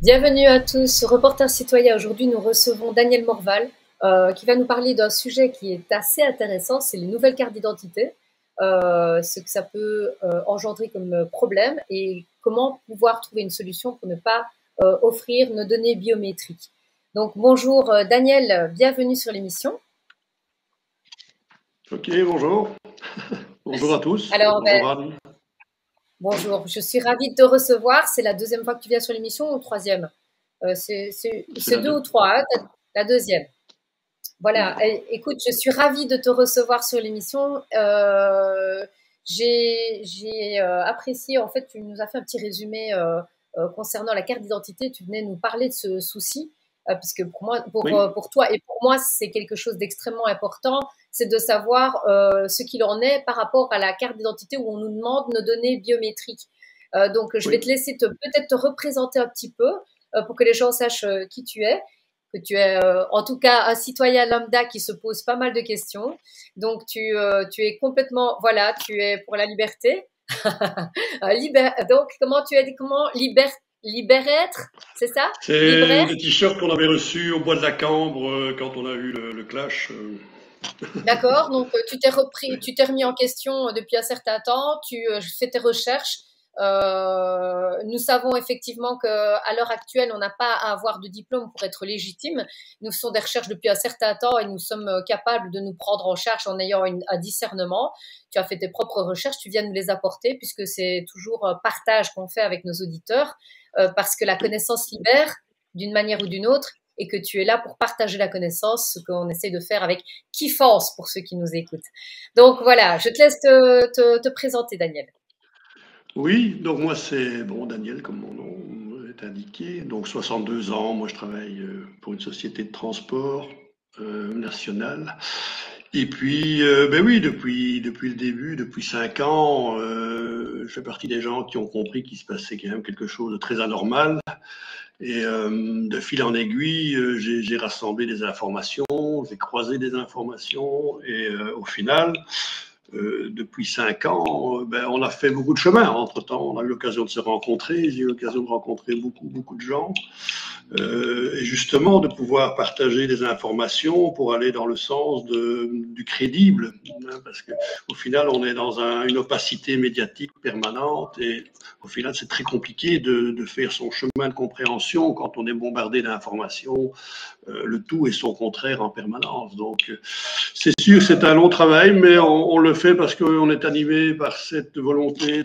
Bienvenue à tous, Reporters citoyens. Aujourd'hui, nous recevons Daniel Morval qui va nous parler d'un sujet qui est assez intéressant, c'est les nouvelles cartes d'identité, ce que ça peut engendrer comme problème et comment pouvoir trouver une solution pour ne pas offrir nos données biométriques. Donc bonjour Daniel, bienvenue sur l'émission. Ok, bonjour. Bonjour à tous. Alors, Bonjour Anne. bonjour, je suis ravie de te recevoir. C'est la deuxième fois que tu viens sur l'émission ou troisième? C'est deux ou trois, hein, la deuxième. Voilà, écoute, je suis ravie de te recevoir sur l'émission. J'ai apprécié, en fait, tu nous as fait un petit résumé concernant la carte d'identité. Tu venais nous parler de ce souci, puisque pour moi, Oui, pour toi et pour moi, c'est quelque chose d'extrêmement important. C'est de savoir ce qu'il en est par rapport à la carte d'identité où on nous demande nos données biométriques. Donc, je vais te oui. laisser peut-être te représenter un petit peu pour que les gens sachent qui tu es, que tu es en tout cas un citoyen lambda qui se pose pas mal de questions. Donc tu es complètement, voilà, tu es pour la liberté. Donc comment tu as dit, comment libère-être, c'est ça? C'est Libraire? des t-shirts qu'on avait reçus au bois de la Cambre quand on a eu le clash. D'accord, donc tu t'es remis en question depuis un certain temps, tu fais tes recherches. Nous savons effectivement qu'à l'heure actuelle, on n'a pas à avoir de diplôme pour être légitime. Nous faisons des recherches depuis un certain temps et nous sommes capables de nous prendre en charge en ayant un discernement. Tu as fait tes propres recherches, tu viens nous les apporter puisque c'est toujours un partage qu'on fait avec nos auditeurs parce que la Oui. connaissance libère d'une manière ou d'une autre et que tu es là pour partager la connaissance, ce qu'on essaie de faire avec kiffance pour ceux qui nous écoutent. Donc voilà, je te laisse te présenter, Daniel. Oui, donc moi c'est bon Daniel comme mon nom est indiqué. Donc 62 ans, moi je travaille pour une société de transport nationale. Et puis ben oui, depuis le début, depuis 5 ans, je fais partie des gens qui ont compris qu'il se passait quand même quelque chose de très anormal. Et de fil en aiguille, j'ai rassemblé des informations, j'ai croisé des informations, et au final, depuis 5 ans, ben, on a fait beaucoup de chemin. Entre-temps, on a eu l'occasion de se rencontrer, j'ai eu l'occasion de rencontrer beaucoup de gens, et justement de pouvoir partager des informations pour aller dans le sens du crédible, hein, parce qu'au final, on est dans une opacité médiatique permanente, et au final, c'est très compliqué de faire son chemin de compréhension quand on est bombardé d'informations, le tout et son contraire en permanence. Donc, c'est sûr, c'est un long travail, mais on le fait parce qu'on est animé par cette volonté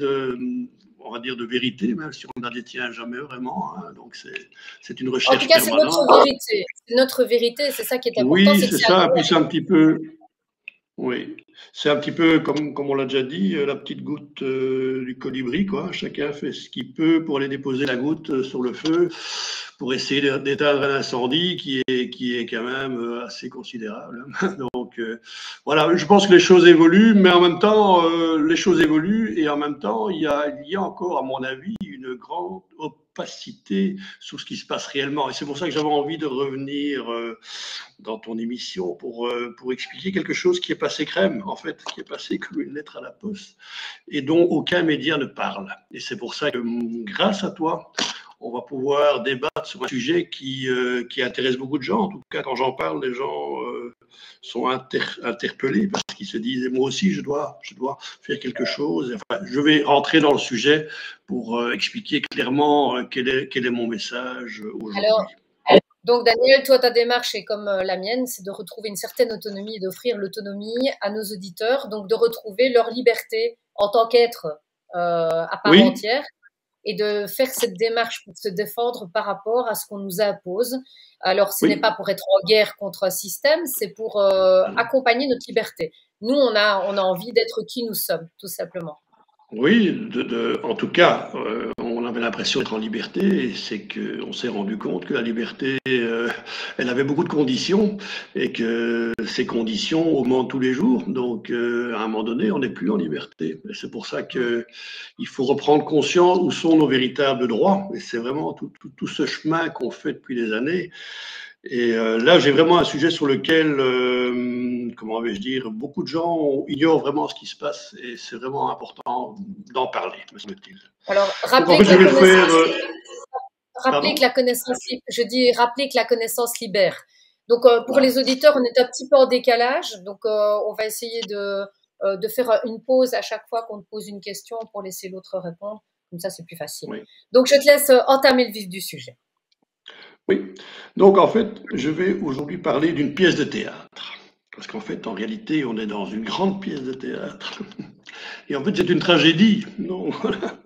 on va dire de vérité, même si on ne la détient jamais vraiment, hein. Donc, c'est une En tout recherche cas, c'est notre permanente. vérité. C'est notre vérité, c'est ça qui est important, Oui, c'est que c'est c'est ça. aligné Puis c'est un avec. petit peu, oui, c'est un petit peu comme on l'a déjà dit, la petite goutte du colibri, quoi. Chacun fait ce qu'il peut pour aller déposer la goutte sur le feu, pour essayer d'éteindre un incendie qui est quand même assez considérable. Donc voilà, je pense que les choses évoluent, mais en même temps, les choses évoluent et en même temps, il y a encore, à mon avis, une grande opacité sur ce qui se passe réellement. Et c'est pour ça que j'avais envie de revenir dans ton émission pour expliquer quelque chose qui est passé crème, en fait, qui est passé comme une lettre à la poste et dont aucun média ne parle. Et c'est pour ça que, grâce à toi, on va pouvoir débattre sur un sujet qui intéresse beaucoup de gens. En tout cas, quand j'en parle, les gens sont interpellés parce qu'ils se disent, moi aussi, je dois faire quelque chose. Enfin, je vais rentrer dans le sujet pour expliquer clairement quel est mon message Alors, aujourd'hui. donc Daniel, toi, ta démarche est comme la mienne, c'est de retrouver une certaine autonomie et d'offrir l'autonomie à nos auditeurs, donc de retrouver leur liberté en tant qu'être à part Oui, entière et de faire cette démarche pour se défendre par rapport à ce qu'on nous impose. Alors, ce n'est pas oui. pour être en guerre contre un système, c'est pour accompagner notre liberté. Nous, on a envie d'être qui nous sommes, tout simplement. Oui, en tout cas, on avait l'impression d'être en liberté, et c'est qu'on s'est rendu compte que la liberté, elle avait beaucoup de conditions, et que ces conditions augmentent tous les jours. Donc, à un moment donné, on n'est plus en liberté. Et c'est pour ça qu'il faut reprendre conscience où sont nos véritables droits. Et c'est vraiment tout ce chemin qu'on fait depuis des années. Et là, j'ai vraiment un sujet sur lequel, comment vais-je dire, beaucoup de gens ignorent vraiment ce qui se passe, et c'est vraiment important d'en parler, me semble-t-il. Alors, Donc en fait, je vais le faire. rappeler que la connaissance, je dis rappeler que la connaissance libère. Donc, pour les auditeurs, on est un petit peu en décalage. Donc, on va essayer de faire une pause à chaque fois qu'on te pose une question pour laisser l'autre répondre. Comme ça, c'est plus facile. Oui. Donc, je te laisse entamer le vif du sujet. Oui. Donc, en fait, je vais aujourd'hui parler d'une pièce de théâtre. Parce qu'en fait, en réalité, on est dans une grande pièce de théâtre. Et en fait, c'est une tragédie. Donc, voilà.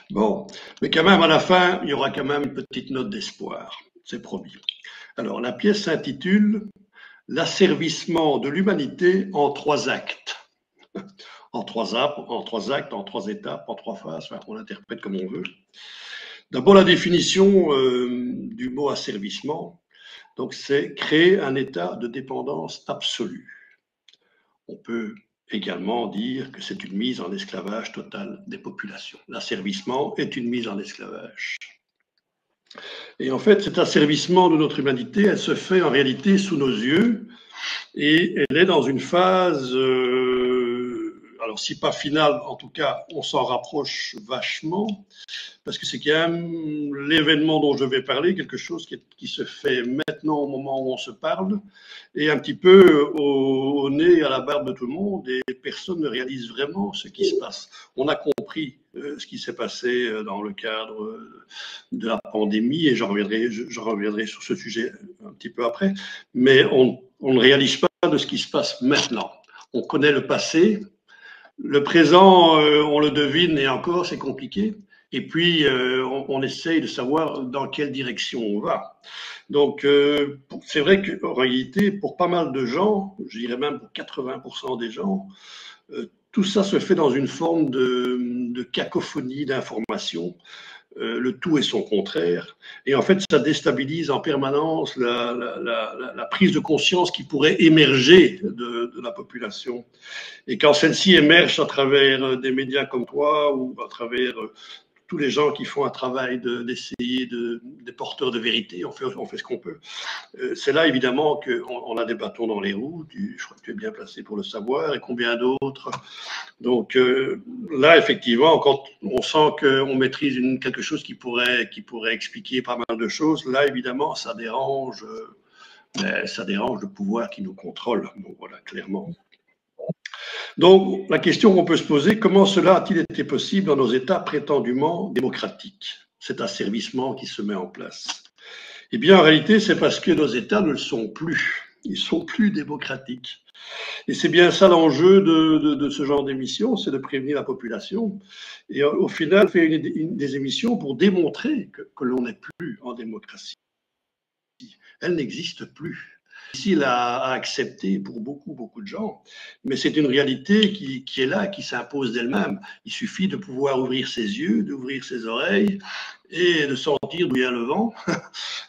Bon, mais quand même, à la fin, il y aura quand même une petite note d'espoir. C'est promis. Alors, la pièce s'intitule L'asservissement de l'humanité en 3 actes. En 3 actes, en 3 étapes, en 3 phases, enfin, on l'interprète comme on veut. D'abord, la définition du mot asservissement, donc c'est créer un état de dépendance absolue. On peut également dire que c'est une mise en esclavage total des populations. L'asservissement est une mise en esclavage. Et en fait, cet asservissement de notre humanité, elle se fait en réalité sous nos yeux et elle est dans une phase, alors si pas finale, en tout cas, on s'en rapproche vachement, parce que c'est quand même l'événement dont je vais parler, quelque chose qui se fait maintenant au moment où on se parle, et un petit peu au nez, à la barbe de tout le monde, et personne ne réalise vraiment ce qui se passe. On a compris ce qui s'est passé dans le cadre de la pandémie, et j'en reviendrai sur ce sujet un petit peu après, mais on ne réalise pas de ce qui se passe maintenant. On connaît le passé, le présent, on le devine, et encore, c'est compliqué. Et puis, on essaye de savoir dans quelle direction on va. Donc, c'est vrai qu'en réalité, pour pas mal de gens, je dirais même pour 80% des gens, tout ça se fait dans une forme de cacophonie d'informations. Le tout et son contraire. Et en fait, ça déstabilise en permanence la prise de conscience qui pourrait émerger de la population. Et quand celle-ci émerge à travers des médias comme toi ou à travers tous les gens qui font un travail d'essayer des porteurs de vérité, on fait ce qu'on peut. C'est là évidemment qu'on a des bâtons dans les roues, je crois que tu es bien placé pour le savoir, et combien d'autres. Donc là, effectivement, quand on sent qu'on maîtrise quelque chose qui pourrait expliquer pas mal de choses, là, évidemment, ça dérange le pouvoir qui nous contrôle. Donc voilà, clairement. Donc, la question qu'on peut se poser, comment cela a-t-il été possible dans nos États prétendument démocratiques, cet asservissement qui se met en place? Eh bien, en réalité, c'est parce que nos États ne le sont plus. Ils sont plus démocratiques. Et c'est bien ça l'enjeu de ce genre d'émission, c'est de prévenir la population. Et au final, faire des émissions pour démontrer que l'on n'est plus en démocratie. Elle n'existe plus. Difficile à accepter pour beaucoup de gens, mais c'est une réalité qui est là, qui s'impose d'elle-même. Il suffit de pouvoir ouvrir ses yeux, d'ouvrir ses oreilles et de sentir d'où vient le vent.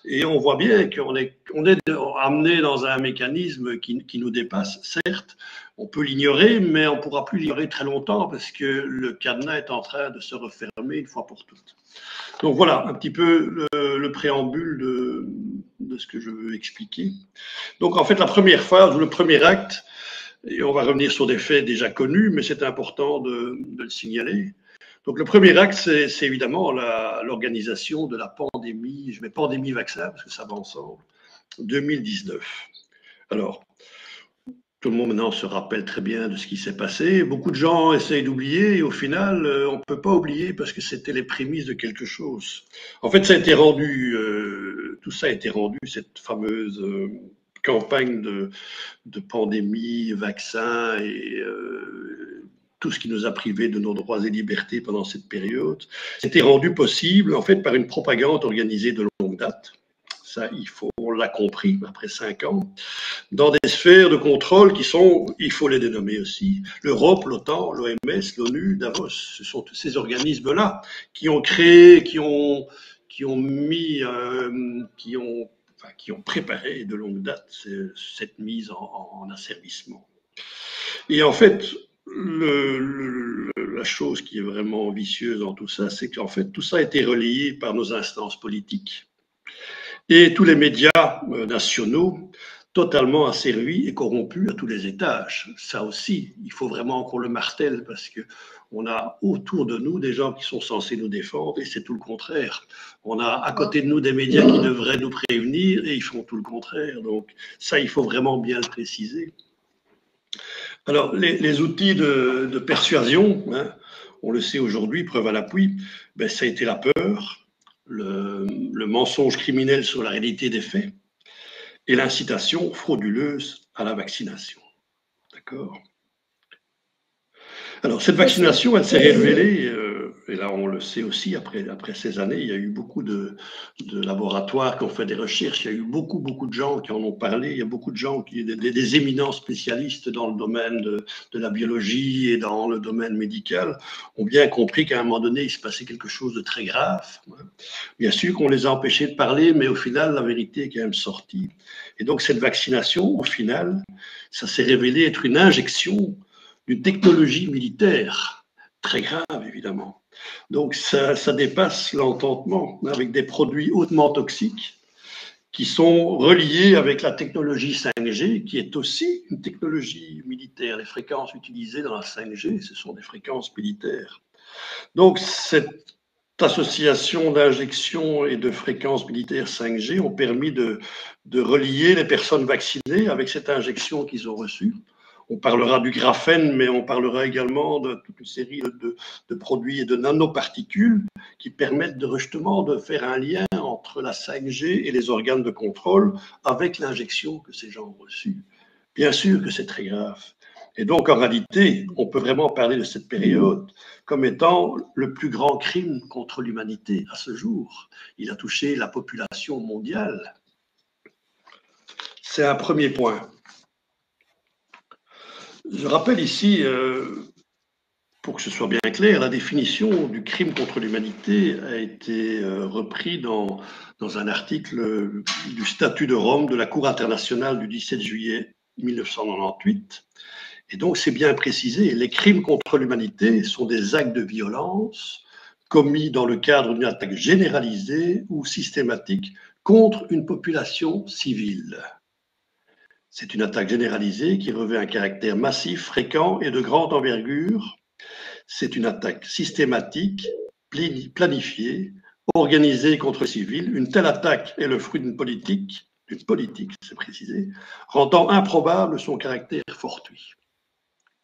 Et on voit bien qu'on est amené dans un mécanisme qui nous dépasse, certes. On peut l'ignorer, mais on ne pourra plus l'ignorer très longtemps parce que le cadenas est en train de se refermer une fois pour toutes. Donc voilà un petit peu le préambule de ce que je veux expliquer. Donc en fait, la première phase ou le premier acte, et on va revenir sur des faits déjà connus, mais c'est important de le signaler. Donc le premier acte, c'est évidemment l'organisation de la pandémie, je mets pandémie vaccin parce que ça va ensemble, 2019. Alors, tout le monde maintenant se rappelle très bien de ce qui s'est passé. Beaucoup de gens essayent d'oublier et au final, on ne peut pas oublier parce que c'était les prémices de quelque chose. En fait, ça a été rendu, tout ça a été rendu, cette fameuse campagne de pandémie, vaccin et tout ce qui nous a privés de nos droits et libertés pendant cette période. C'était rendu possible en fait par une propagande organisée de longue date. Ça, on l'a compris après 5 ans, dans des sphères de contrôle qui sont, il faut les dénommer aussi, l'Europe, l'OTAN, l'OMS, l'ONU, Davos. Ce sont tous ces organismes-là qui ont créé, qui ont préparé de longue date cette mise en asservissement. Et en fait, la chose qui est vraiment vicieuse dans tout ça, c'est qu'en fait, tout ça a été relayé par nos instances politiques. Et tous les médias nationaux, totalement asservis et corrompus à tous les étages. Ça aussi, il faut vraiment qu'on le martèle parce que on a autour de nous des gens qui sont censés nous défendre et c'est tout le contraire. On a à côté de nous des médias qui devraient nous prévenir et ils font tout le contraire. Donc ça, il faut vraiment bien le préciser. Alors, les outils de persuasion, hein, on le sait aujourd'hui, preuve à l'appui, ben, ça a été la peur, le mensonge criminel sur la réalité des faits et l'incitation frauduleuse à la vaccination. D'accord ? Alors, cette vaccination, elle s'est révélée, et là on le sait aussi, après ces années, il y a eu beaucoup de laboratoires qui ont fait des recherches, il y a eu beaucoup de gens qui en ont parlé, il y a beaucoup de gens, des éminents spécialistes dans le domaine de la biologie et dans le domaine médical, ont bien compris qu'à un moment donné, il se passait quelque chose de très grave. Bien sûr qu'on les a empêchés de parler, mais au final, la vérité est quand même sortie. Et donc, cette vaccination, au final, ça s'est révélé être une injection d'une technologie militaire très grave, évidemment. Donc, ça dépasse l'entendement avec des produits hautement toxiques qui sont reliés avec la technologie 5G, qui est aussi une technologie militaire. Les fréquences utilisées dans la 5G, ce sont des fréquences militaires. Donc, cette association d'injection et de fréquences militaires 5G ont permis de relier les personnes vaccinées avec cette injection qu'ils ont reçue. On parlera du graphène, mais on parlera également de toute une série de produits et de nanoparticules qui permettent justement de faire un lien entre la 5G et les organes de contrôle avec l'injection que ces gens ont reçue. Bien sûr que c'est très grave. Et donc, en réalité, on peut vraiment parler de cette période comme étant le plus grand crime contre l'humanité à ce jour. Il a touché la population mondiale. C'est un premier point. Je rappelle ici, pour que ce soit bien clair, la définition du crime contre l'humanité a été reprise dans un article du statut de Rome de la Cour internationale du 17 juillet 1998. Et donc, c'est bien précisé, les crimes contre l'humanité sont des actes de violence commis dans le cadre d'une attaque généralisée ou systématique contre une population civile. C'est une attaque généralisée qui revêt un caractère massif, fréquent et de grande envergure. C'est une attaque systématique, planifiée, organisée contre les civils. Une telle attaque est le fruit d'une politique, c'est précisé, rendant improbable son caractère fortuit.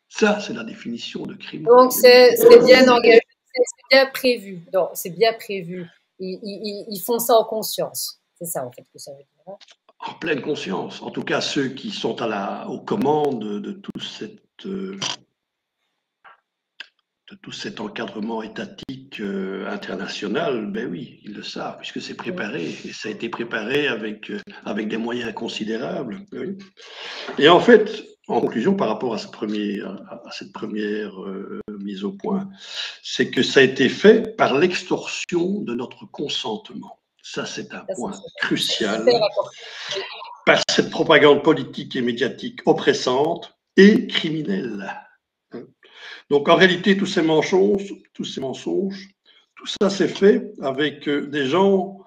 Ça, c'est la définition de crime. Donc, c'est bien engagé, c'est bien prévu. Donc, c'est bien prévu. Ils font ça en conscience. C'est ça, en fait, que ça veut dire. En pleine conscience. En tout cas, ceux qui sont aux commandes de tout cet encadrement étatique international, ben oui, ils le savent, puisque c'est préparé. Et ça a été préparé avec des moyens considérables. Oui. Et en fait, en conclusion, par rapport à cette première mise au point, c'est que ça a été fait par l'extorsion de notre consentement. Ça, c'est un point crucial. Par cette propagande politique et médiatique oppressante et criminelle. Donc, en réalité, tous ces mensonges, tout ça s'est fait avec des gens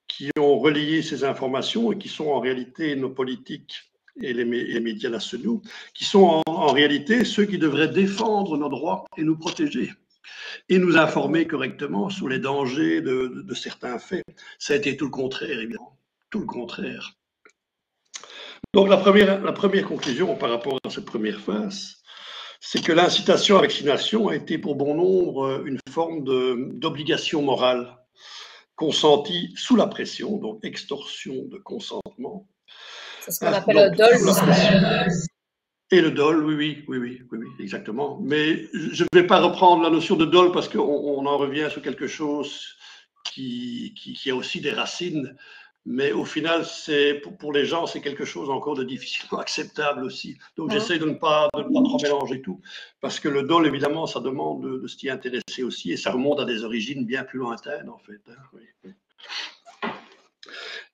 qui ont relayé ces informations et qui sont en réalité nos politiques et les médias nationaux, qui sont en réalité ceux qui devraient défendre nos droits et nous protéger et nous informer correctement sur les dangers de certains faits. Ça a été tout le contraire, évidemment. Tout le contraire. Donc, la première conclusion par rapport à cette première phase, c'est que l'incitation à la vaccination a été pour bon nombre une forme d'obligation morale consentie sous la pression, donc extorsion de consentement. C'est ce qu'on appelle le dol. Et le dol, oui, exactement. Mais je ne vais pas reprendre la notion de dol parce qu'on en revient sur quelque chose qui a aussi des racines. Mais au final, pour les gens, c'est quelque chose encore de difficilement acceptable aussi. Donc, j'essaie de ne pas trop mélanger tout. Parce que le dol, évidemment, ça demande de s'y intéresser aussi. Et ça remonte à des origines bien plus lointaines, en fait. Oui.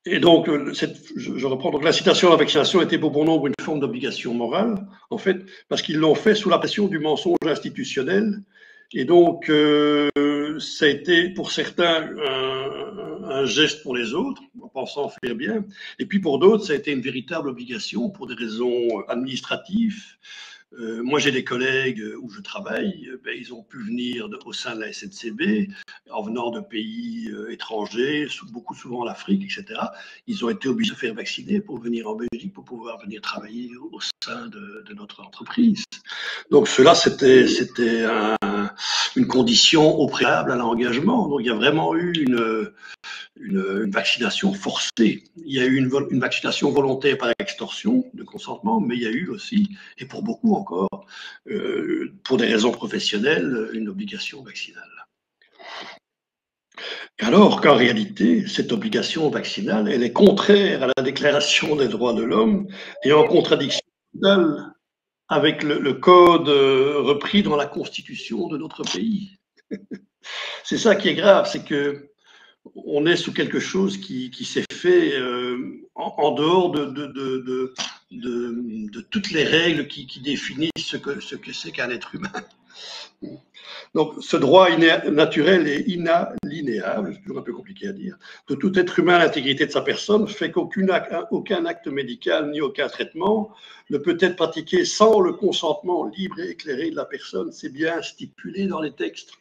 Et donc, je reprends, donc l'incitation à la vaccination était pour bon nombre une forme d'obligation morale, en fait, parce qu'ils l'ont fait sous la pression du mensonge institutionnel. Et donc, ça a été pour certains un geste pour les autres, en pensant faire bien, et puis pour d'autres, ça a été une véritable obligation pour des raisons administratives. Moi, j'ai des collègues où je travaille, ben, ils ont pu venir au sein de la SNCB en venant de pays étrangers, beaucoup souvent l'Afrique, etc. Ils ont été obligés de se faire vacciner pour venir en Belgique, pour pouvoir venir travailler au sein de notre entreprise. Donc cela, c'était une condition au préalable à l'engagement. Donc il y a vraiment eu une vaccination forcée. Il y a eu une vaccination volontaire par extorsion de consentement, mais il y a eu aussi, et pour beaucoup encore, pour des raisons professionnelles, une obligation vaccinale. Alors qu'en réalité, cette obligation vaccinale, elle est contraire à la Déclaration des droits de l'homme et en contradiction totale avec le code repris dans la Constitution de notre pays. C'est ça qui est grave, c'est que on est sous quelque chose qui s'est fait en dehors de toutes les règles qui définissent ce que c'est qu'un être humain. Donc, ce droit naturel et inaliénable, c'est toujours un peu compliqué à dire, de tout être humain à l'intégrité de sa personne fait qu'aucun acte médical ni aucun traitement ne peut être pratiqué sans le consentement libre et éclairé de la personne. C'est bien stipulé dans les textes.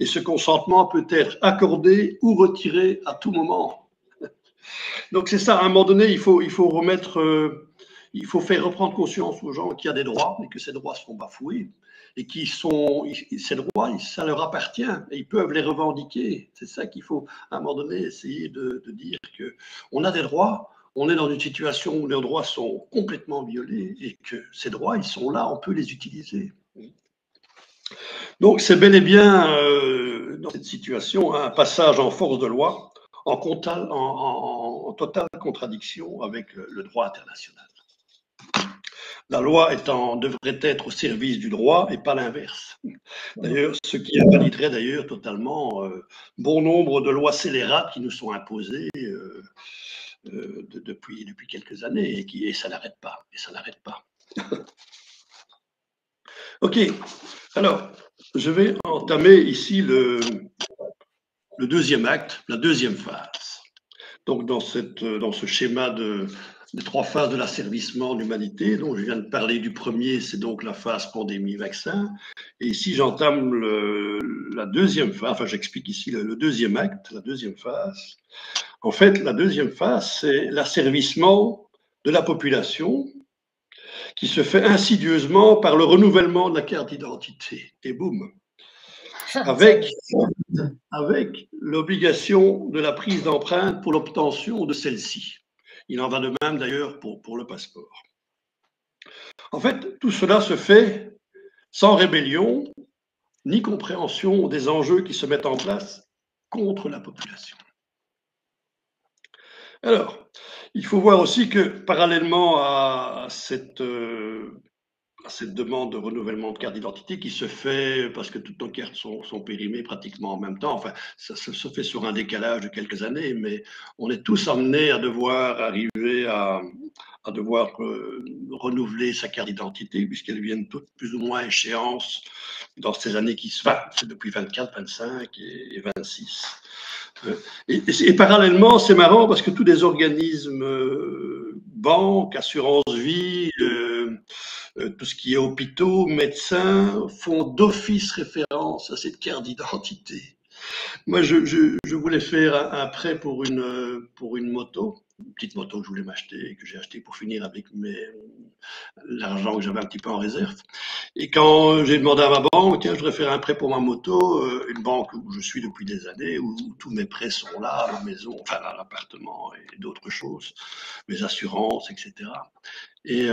Et ce consentement peut être accordé ou retiré à tout moment. Donc, c'est ça, à un moment donné, il faut remettre... il faut faire reprendre conscience aux gens qu'il y a des droits et que ces droits sont bafoués et ces droits, ça leur appartient et ils peuvent les revendiquer. C'est ça qu'il faut, à un moment donné, essayer de dire qu'on a des droits, on est dans une situation où les droits sont complètement violés et que ces droits, ils sont là, on peut les utiliser. Donc, c'est bel et bien, dans cette situation, un passage en force de loi en totale contradiction avec le droit international. La loi devrait être au service du droit et pas l'inverse. D'ailleurs, ce qui invaliderait d'ailleurs totalement bon nombre de lois scélérates qui nous sont imposées depuis quelques années et ça n'arrête pas. Et ça n'arrête pas. Ok, alors je vais entamer ici le deuxième acte, la deuxième phase. Donc dans ce schéma des trois phases de l'asservissement de l'humanité, dont je viens de parler du premier, c'est donc la phase pandémie-vaccin. Et ici, j'entame la deuxième phase, enfin j'explique ici le deuxième acte, la deuxième phase. En fait, la deuxième phase, c'est l'asservissement de la population qui se fait insidieusement par le renouvellement de la carte d'identité. Et boum, avec l'obligation de la prise d'empreinte pour l'obtention de celle-ci. Il en va de même d'ailleurs pour le passeport. En fait, tout cela se fait sans rébellion ni compréhension des enjeux qui se mettent en place contre la population. Alors, il faut voir aussi que parallèlement à cette demande de renouvellement de carte d'identité qui se fait parce que toutes nos cartes sont périmées pratiquement en même temps. Enfin, ça se fait sur un décalage de quelques années, mais on est tous amenés à devoir arriver à devoir renouveler sa carte d'identité puisqu'elles viennent toutes plus ou moins à échéance dans ces années qui se passent, depuis 24, 25 et 26. Et parallèlement, c'est marrant parce que tous les organismes, banques, assurance vie, tout ce qui est hôpitaux, médecins, font d'office référence à cette carte d'identité. Moi, je voulais faire un prêt pour une moto, une petite moto que je voulais m'acheter, que j'ai acheté pour finir avec l'argent que j'avais un petit peu en réserve. Et quand j'ai demandé à ma banque, tiens, je voudrais faire un prêt pour ma moto, une banque où je suis depuis des années, où tous mes prêts sont là, à la maison, enfin à l'appartement et d'autres choses, mes assurances, etc. Et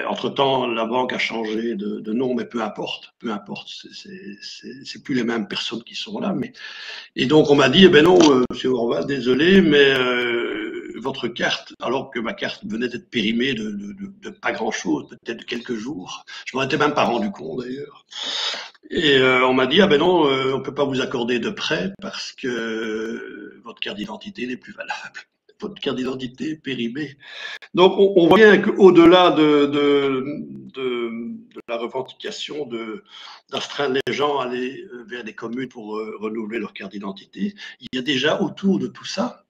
entre-temps, la banque a changé de nom, mais peu importe, c'est plus les mêmes personnes qui sont là. Et donc on m'a dit, non, monsieur Orval, désolé, mais votre carte, alors que ma carte venait d'être périmée de pas grand-chose, peut-être quelques jours, je m'en étais même pas rendu compte d'ailleurs. Et on m'a dit, non, on peut pas vous accorder de prêt parce que votre carte d'identité n'est plus valable. votre carte d'identité est périmée. Donc, on voit bien qu'au-delà de la revendication d'astreindre les gens à aller vers des communes pour renouveler leur carte d'identité, il y a déjà autour de tout ça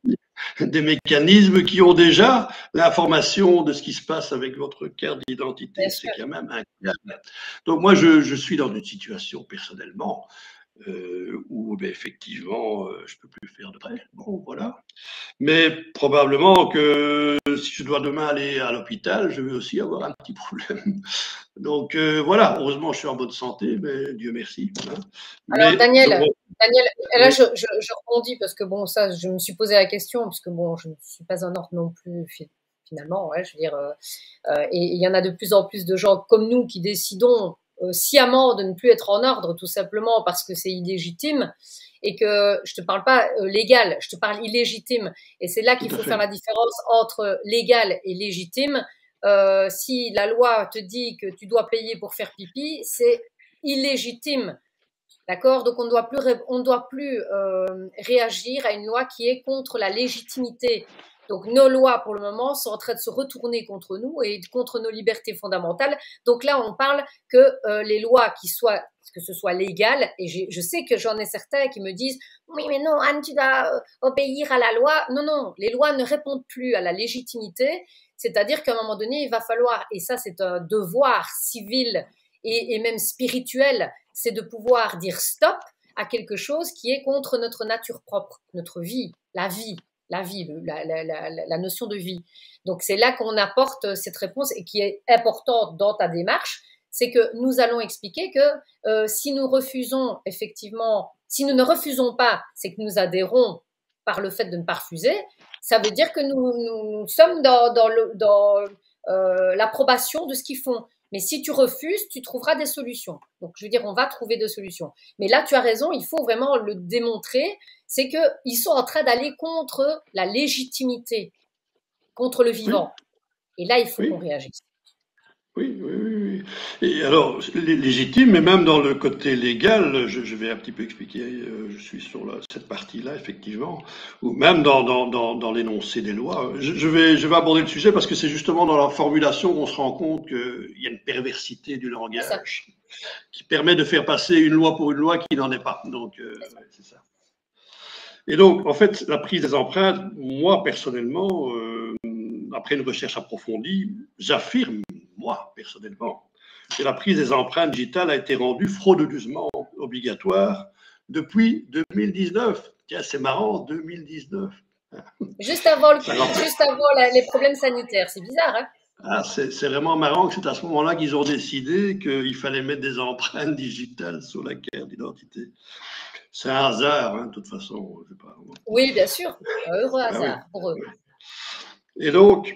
des mécanismes qui ont déjà l'information de ce qui se passe avec votre carte d'identité. C'est quand même incroyable. Donc, moi, je suis dans une situation personnellement où ben, effectivement, je ne peux plus faire de prêt. Bon, voilà. Mais probablement que si je dois demain aller à l'hôpital, je vais aussi avoir un petit problème. Donc voilà, heureusement je suis en bonne santé, mais Dieu merci. Hein. Alors Mais, Daniel, donc, là je rebondis parce que bon, ça, je me suis posé la question, puisque bon, je ne suis pas un ordre non plus finalement, ouais, je veux dire, et il y en a de plus en plus de gens comme nous qui décidons sciemment de ne plus être en ordre, tout simplement parce que c'est illégitime. Et que je te parle pas légal, je te parle illégitime. Et c'est là qu'il faut faire la différence entre légal et légitime. Si la loi te dit que tu dois payer pour faire pipi, c'est illégitime. D'accord? Donc on ne doit plus réagir à une loi qui est contre la légitimité. Donc nos lois pour le moment sont en train de se retourner contre nous et contre nos libertés fondamentales. Donc là on parle que les lois que ce soit légal, et je sais que j'en ai certains qui me disent oui mais non Anne tu dois obéir à la loi. Non non, les lois ne répondent plus à la légitimité, c'est-à-dire qu'à un moment donné il va falloir, et ça c'est un devoir civil et même spirituel, c'est de pouvoir dire stop à quelque chose qui est contre notre nature propre, notre vie, la notion de vie. Donc c'est là qu'on apporte cette réponse et qui est importante dans ta démarche, c'est que nous allons expliquer que si nous refusons effectivement, si nous ne refusons pas, c'est que nous adhérons par le fait de ne pas refuser, ça veut dire que nous sommes dans l'approbation de ce qu'ils font. Mais si tu refuses, tu trouveras des solutions. Donc, je veux dire, on va trouver des solutions. Mais là, tu as raison, il faut vraiment le démontrer, c'est qu'ils sont en train d'aller contre la légitimité, contre le vivant. Oui. Et là, il faut qu'on réagisse. Oui, oui, oui, oui. Et alors, légitime, mais même dans le côté légal, je vais un petit peu expliquer, je suis sur cette partie-là, effectivement, ou même dans l'énoncé des lois. Je vais aborder le sujet parce que c'est justement dans la formulation qu'on se rend compte qu'il y a une perversité du langage qui permet de faire passer une loi pour une loi qui n'en est pas. Donc, c'est ça. Et donc, en fait, la prise des empreintes, moi, personnellement, après une recherche approfondie, j'affirme, moi, personnellement, que la prise des empreintes digitales a été rendue frauduleusement obligatoire depuis 2019. Tiens, c'est marrant, 2019. Juste avant les problèmes sanitaires, c'est bizarre, hein? Ah, c'est vraiment marrant que c'est à ce moment-là qu'ils ont décidé qu'il fallait mettre des empreintes digitales sur la carte d'identité. C'est un hasard, hein, de toute façon. Pas... Oui, bien sûr. Heureux hasard pour eux. Et donc,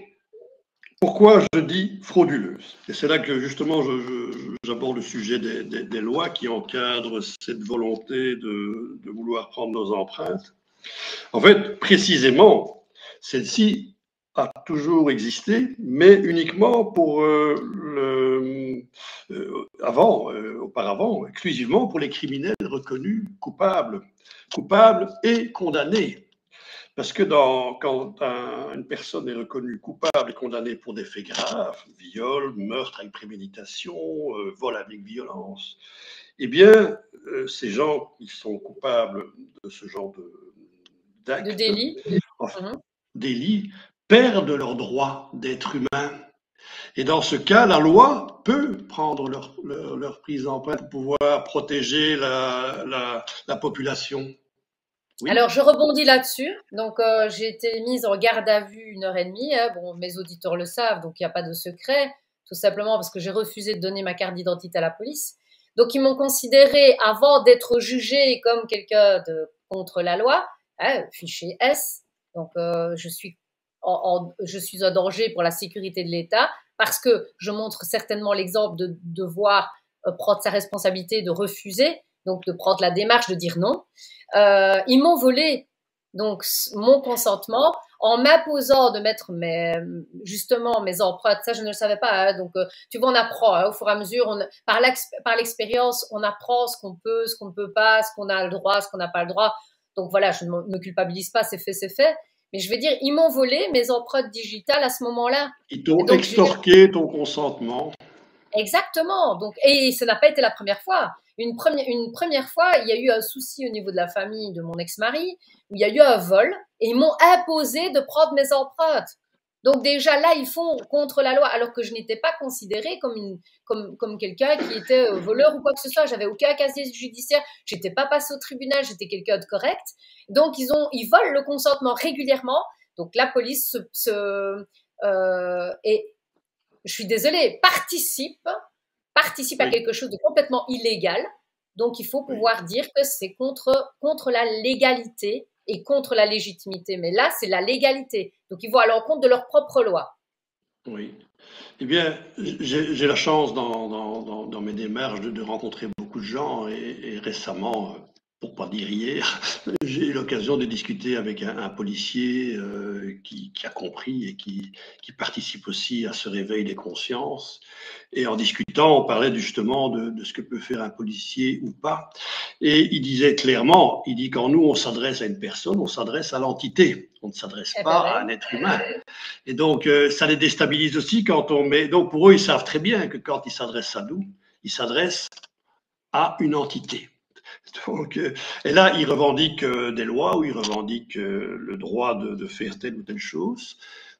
pourquoi je dis frauduleuse? Et c'est là que justement j'aborde le sujet des lois qui encadrent cette volonté de vouloir prendre nos empreintes. En fait, précisément, celle-ci a toujours existé, mais uniquement pour auparavant, exclusivement pour les criminels reconnus coupables et condamnés. Parce que quand une personne est reconnue coupable et condamnée pour des faits graves, viol, meurtre avec préméditation, vol avec violence, eh bien, ces gens qui sont coupables de ce genre d'actes, de délit, délit, perdent leur droit d'être humain. Et dans ce cas, la loi peut prendre leur prise d'empreinte pour pouvoir protéger la population. Oui. Alors, je rebondis là-dessus. Donc, j'ai été mise en garde à vue 1h30. Hein. Bon, mes auditeurs le savent, donc il n'y a pas de secret. Tout simplement parce que j'ai refusé de donner ma carte d'identité à la police. Donc, ils m'ont considéré, avant d'être jugé comme quelqu'un de contre la loi, hein, fichier S. Donc, je suis un danger pour la sécurité de l'État parce que je montre certainement l'exemple de devoir prendre sa responsabilité, de refuser, donc de prendre la démarche de dire non. Ils m'ont volé donc mon consentement en m'imposant de mettre justement mes empreintes. Ça, je ne le savais pas. Hein. Donc, tu vois, on apprend hein, au fur et à mesure. Par l'expérience, on apprend ce qu'on peut, ce qu'on ne peut pas, ce qu'on a le droit, ce qu'on n'a pas le droit. Donc voilà, je ne me culpabilise pas, c'est fait, c'est fait. Mais je veux dire, ils m'ont volé mes empreintes digitales à ce moment-là. Ils t'ont Donc, extorqué ton consentement. exactement. Donc, et ça n'a pas été la première fois. Une première fois, il y a eu un souci au niveau de la famille de mon ex-mari, où il y a eu un vol, et ils m'ont imposé de prendre mes empreintes. Donc déjà là, ils font contre la loi, alors que je n'étais pas considérée comme quelqu'un qui était voleur ou quoi que ce soit. J'avais aucun casier judiciaire, j'étais pas passée au tribunal, j'étais quelqu'un de correct. Donc ils volent le consentement régulièrement. Donc la police et je suis désolée, participe à Oui, quelque chose de complètement illégal. Donc, il faut oui, pouvoir dire que c'est contre la légalité et contre la légitimité. Mais là, c'est la légalité. Donc, ils vont à l'encontre de leur propre loi. oui. Eh bien, j'ai la chance dans mes démarches de rencontrer beaucoup de gens et récemment, pour pas dire hier, j'ai eu l'occasion de discuter avec un policier qui a compris et qui participe aussi à ce réveil des consciences. Et en discutant, on parlait justement de ce que peut faire un policier ou pas. Et il disait clairement, il dit quand nous on s'adresse à une personne, on s'adresse à l'entité, on ne s'adresse Eh pas ben, à ouais. un être humain. Et donc, ça les déstabilise aussi quand on met. Donc, pour eux, ils savent très bien que quand ils s'adressent à nous, ils s'adressent à une entité. Donc, et là, ils revendiquent des lois ou ils revendiquent le droit de faire telle ou telle chose.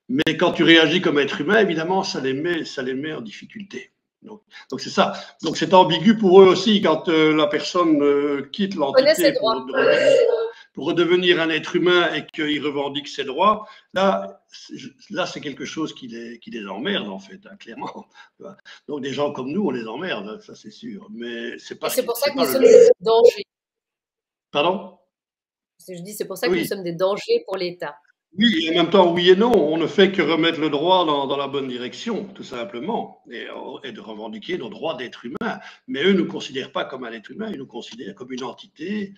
Mais quand tu réagis comme être humain, évidemment, ça les met en difficulté. Donc c'est ça. Donc c'est ambigu pour eux aussi quand la personne quitte On connaît ses l'entité droits. pour redevenir un être humain et qu'il revendique ses droits. Là c'est quelque chose qui les emmerde en fait, hein, clairement. Donc des gens comme nous, on les emmerde, ça c'est sûr. Mais Et c'est pour ça c'est que pas nous le. sommes des dangers. Pardon? Je dis, c'est pour ça que nous Oui. sommes des dangers pour l'État. Oui, et en même temps, oui et non. On ne fait que remettre le droit dans la bonne direction, tout simplement, et de revendiquer nos droits d'être humain. Mais eux ne nous considèrent pas comme un être humain, ils nous considèrent comme une entité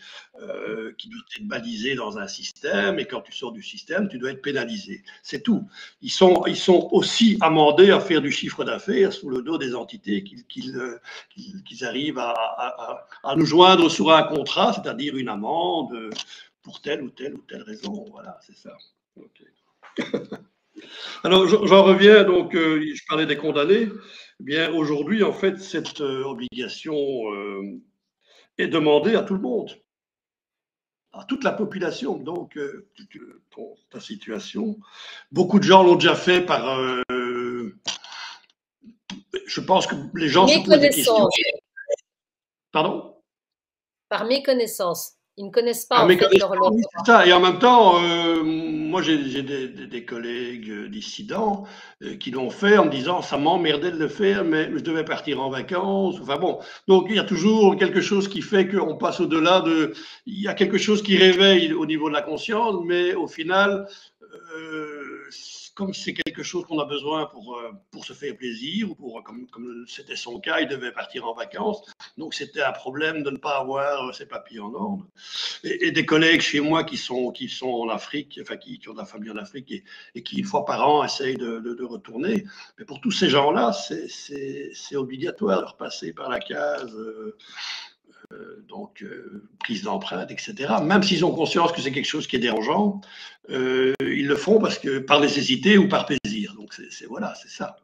qui doit être balisée dans un système, et quand tu sors du système, tu dois être pénalisé. C'est tout. Ils sont aussi amendés à faire du chiffre d'affaires sous le dos des entités qu'ils arrivent à nous joindre sur un contrat, c'est-à-dire une amende pour telle ou telle ou telle raison. Voilà, c'est ça. Okay. Alors, j'en reviens, donc, je parlais des condamnés. Eh bien, aujourd'hui, en fait, cette obligation est demandée à tout le monde, à toute la population. Donc, ta situation, beaucoup de gens l'ont déjà fait par. Je pense que les gens se posent des questions. Méconnaissance. Pardon? Par méconnaissance. Ils ne connaissent pas, Par en fait, méconnaissance, leur oui, c'est ça. Et en même temps, moi, j'ai des collègues dissidents qui l'ont fait en me disant ça m'emmerdait de le faire, mais je devais partir en vacances. Enfin bon, donc il y a toujours quelque chose qui fait qu'on passe au-delà de. Il y a quelque chose qui réveille au niveau de la conscience, mais au final, comme c'est quelque chose qu'on a besoin pour se faire plaisir, ou comme c'était son cas, il devait partir en vacances. Donc c'était un problème de ne pas avoir ses papiers en ordre. Et des collègues chez moi qui sont en Afrique, enfin qui ont de la famille en Afrique et qui, une fois par an, essayent de retourner. Mais pour tous ces gens-là, c'est obligatoire de repasser par la case. Donc, prise d'empreinte, etc. Même s'ils ont conscience que c'est quelque chose qui est dérangeant, ils le font parce que par nécessité ou par plaisir. Donc, voilà, c'est ça.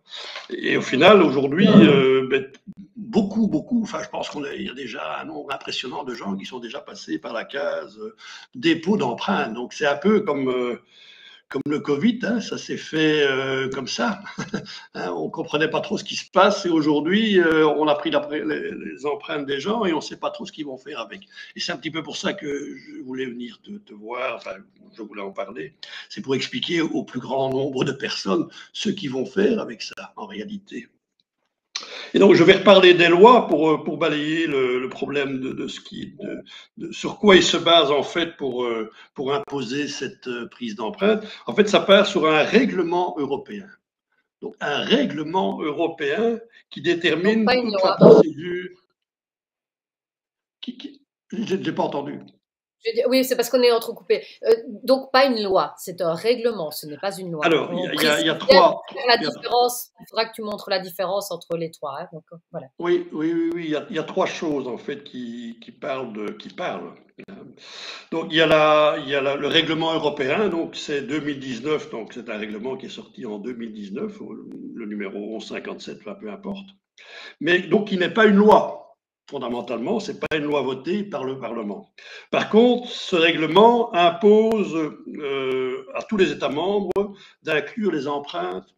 Et au final, aujourd'hui, beaucoup, enfin, je pense qu'il y a déjà un nombre impressionnant de gens qui sont déjà passés par la case dépôt d'empreinte. Donc, c'est un peu comme le Covid, hein, ça s'est fait comme ça. Hein, on ne comprenait pas trop ce qui se passe et aujourd'hui, on a pris les empreintes des gens et on ne sait pas trop ce qu'ils vont faire avec. Et c'est un petit peu pour ça que je voulais venir te voir, enfin, je voulais en parler. C'est pour expliquer au plus grand nombre de personnes ce qu'ils vont faire avec ça, en réalité. Et donc, je vais reparler des lois pour balayer le problème de sur quoi ils se basent en fait pour imposer cette prise d'empreinte. En fait, ça part sur un règlement européen. Donc, un règlement européen qui Donc, pas détermine une toute la loi. procédure. Je n'ai pas entendu. Oui, c'est parce qu'on est entrecoupé. Donc, pas une loi, c'est un règlement, ce n'est pas une loi. Alors, On il précise y a bien trois. pour faire la différence. Il faudra que tu montres la différence entre les trois. Hein, donc, voilà. Oui, il y a trois choses en fait qui parlent. Donc le règlement européen, donc c'est 2019, donc c'est un règlement qui est sorti en 2019, le numéro 1157, enfin, peu importe. Mais donc il n'est pas une loi. Fondamentalement, c'est pas une loi votée par le Parlement. Par contre, ce règlement impose à tous les États membres d'inclure les empreintes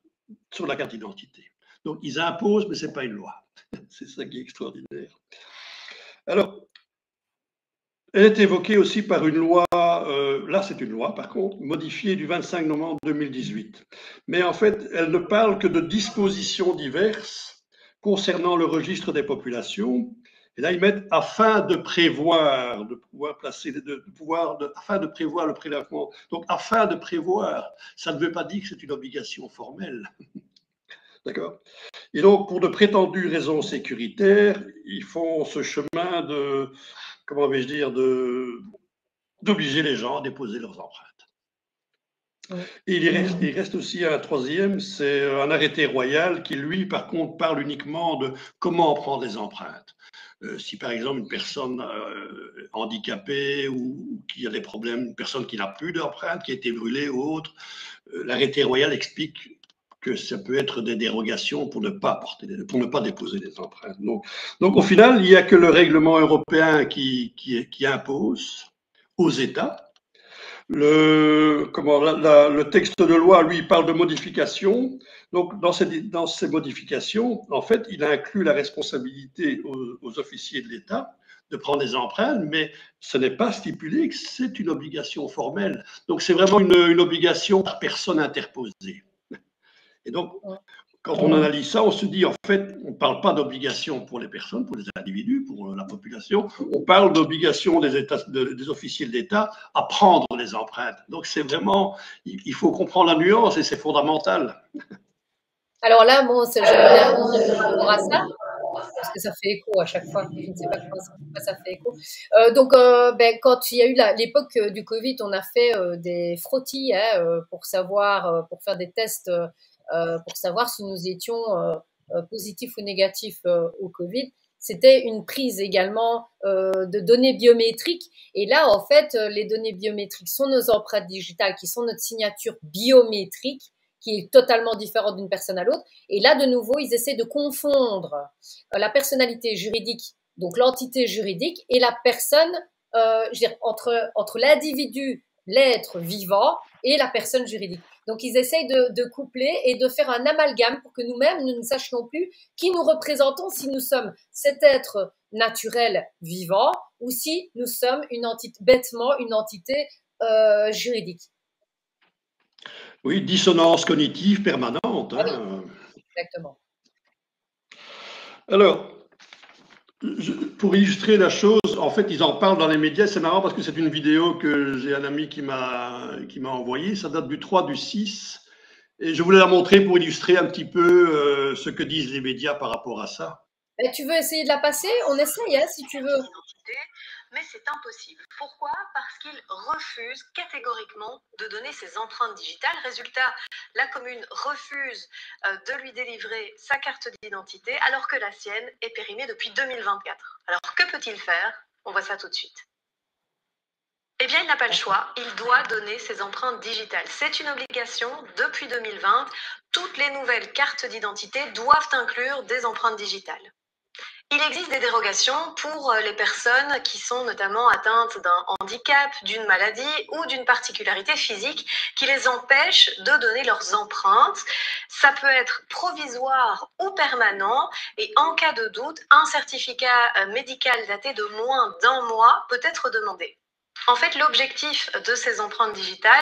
sur la carte d'identité. Donc ils imposent, mais c'est pas une loi. C'est ça qui est extraordinaire. Alors, elle est évoquée aussi par une loi, là c'est une loi par contre, modifiée du 25 novembre 2018. Mais en fait, elle ne parle que de dispositions diverses concernant le registre des populations. Et là, ils mettent afin de prévoir, de pouvoir placer, afin de prévoir le prélèvement. Donc, afin de prévoir, ça ne veut pas dire que c'est une obligation formelle. D'accord? Et donc, pour de prétendues raisons sécuritaires, ils font ce chemin de, comment vais-je dire, d'obliger les gens à déposer leurs empreintes. Et il reste aussi un troisième, c'est un arrêté royal qui, lui, par contre, parle uniquement de comment prendre les empreintes. Si, par exemple, une personne handicapée ou qui a des problèmes, une personne qui n'a plus d'empreintes, qui a été brûlée ou autre, l'arrêté royal explique que ça peut être des dérogations pour ne pas déposer des empreintes. Donc au final, il n'y a que le règlement européen qui impose aux États. Le texte de loi, lui, parle de modifications. Donc, dans ces modifications, en fait, il inclut la responsabilité aux officiers de l'État de prendre des empreintes, mais ce n'est pas stipulé que c'est une obligation formelle. Donc, c'est vraiment une obligation par personne interposée. Et donc, quand on analyse ça, on se dit, en fait, on ne parle pas d'obligation pour les personnes, pour les individus, pour la population, on parle d'obligation des officiers de l'État à prendre les empreintes. Donc, c'est vraiment, il faut comprendre la nuance et c'est fondamental. Alors là, bon, je voulais rebondir par rapport à ça, parce que ça fait écho à chaque fois. Je ne sais pas pourquoi ça fait écho. Quand il y a eu l'époque du Covid, on a fait des frottis pour pour faire des tests, pour savoir si nous étions positifs ou négatifs au Covid. C'était une prise également de données biométriques. Et là, en fait, les données biométriques sont nos empreintes digitales, qui sont notre signature biométrique, qui est totalement différente d'une personne à l'autre. Et là, de nouveau, ils essaient de confondre la personnalité juridique, donc l'entité juridique, et la personne, je veux dire, entre l'individu, l'être vivant, et la personne juridique. Donc, ils essayent de coupler et de faire un amalgame pour que nous-mêmes, nous ne sachions plus qui nous représentons, si nous sommes cet être naturel vivant ou si nous sommes bêtement une entité juridique. Oui, dissonance cognitive permanente. Ah oui, exactement. Alors, pour illustrer la chose, en fait, ils en parlent dans les médias. C'est marrant parce que c'est une vidéo que j'ai un ami qui m'a envoyée. Ça date du 3/6. Et je voulais la montrer pour illustrer un petit peu ce que disent les médias par rapport à ça. Et tu veux essayer de la passer? On essaye, hein, si tu veux. Mais c'est impossible. Pourquoi? Parce qu'il refuse catégoriquement de donner ses empreintes digitales. Résultat, la commune refuse de lui délivrer sa carte d'identité alors que la sienne est périmée depuis 2024. Alors que peut-il faire? On voit ça tout de suite. Eh bien, il n'a pas le choix. Il doit donner ses empreintes digitales. C'est une obligation depuis 2020. Toutes les nouvelles cartes d'identité doivent inclure des empreintes digitales. Il existe des dérogations pour les personnes qui sont notamment atteintes d'un handicap, d'une maladie ou d'une particularité physique qui les empêche de donner leurs empreintes. Ça peut être provisoire ou permanent et en cas de doute, un certificat médical daté de moins d'1 mois peut être demandé. En fait, l'objectif de ces empreintes digitales,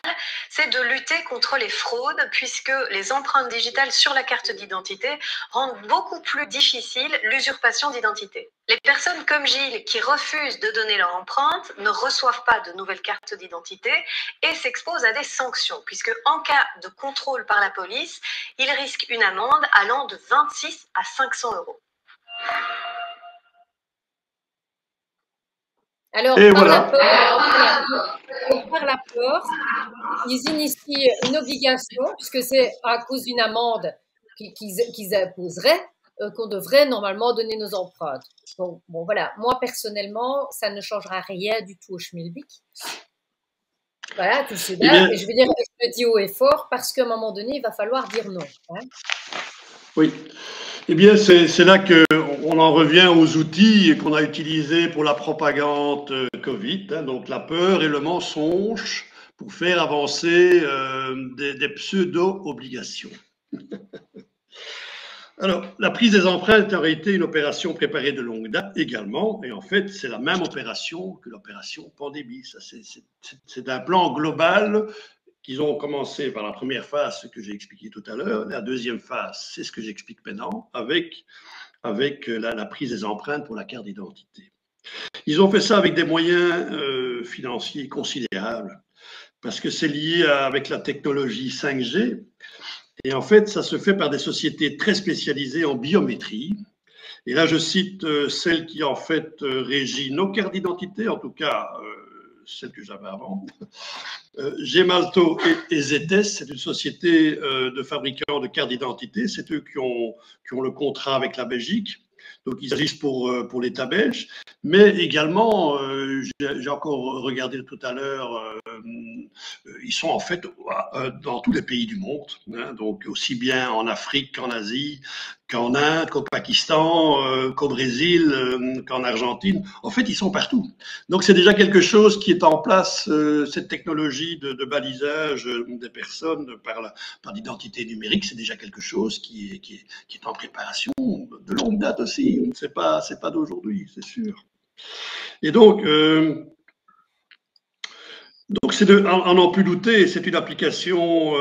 c'est de lutter contre les fraudes puisque les empreintes digitales sur la carte d'identité rendent beaucoup plus difficile l'usurpation d'identité. Les personnes comme Gilles qui refusent de donner leur empreinte ne reçoivent pas de nouvelles cartes d'identité et s'exposent à des sanctions puisque en cas de contrôle par la police, ils risquent une amende allant de 26 à 500 €. Alors, par la peur, ils initient une obligation, puisque c'est à cause d'une amende qu'ils imposeraient, qu'on devrait normalement donner nos empreintes. Donc, bon, voilà. Moi, personnellement, ça ne changera rien du tout au schmilblick. Voilà, tu le sais bien. Et je veux dire, je le dis haut et fort parce qu'à un moment donné, il va falloir dire non. Hein. Oui. Eh bien, c'est là qu'on en revient aux outils qu'on a utilisés pour la propagande Covid, hein, donc la peur et le mensonge pour faire avancer des pseudo-obligations. Alors, la prise des empreintes aurait été une opération préparée de longue date également, et en fait, c'est la même opération que l'opération pandémie. C'est un plan global qu'ils ont commencé par la première phase, ce que j'ai expliqué tout à l'heure. La deuxième phase, c'est ce que j'explique maintenant, avec la prise des empreintes pour la carte d'identité. Ils ont fait ça avec des moyens financiers considérables, parce que c'est lié avec la technologie 5G. Et en fait, ça se fait par des sociétés très spécialisées en biométrie. Et là, je cite celle qui, en fait, régit nos cartes d'identité, en tout cas, celle que j'avais avant. Gemalto et Zetes, c'est une société de fabricants de cartes d'identité. C'est eux qui ont le contrat avec la Belgique. Donc, ils agissent pour l'État belge. Mais également, j'ai encore regardé tout à l'heure, ils sont en fait dans tous les pays du monde. Hein, donc, aussi bien en Afrique qu'en Asie, qu'en Inde, qu'au Pakistan, qu'au Brésil, qu'en Argentine. En fait, ils sont partout. Donc, c'est déjà quelque chose qui est en place, cette technologie de balisage des personnes par l'identité numérique. C'est déjà quelque chose qui est en préparation de longue date aussi. C'est pas d'aujourd'hui, c'est sûr. Et donc, c'est en n'en plus douter, c'est une application,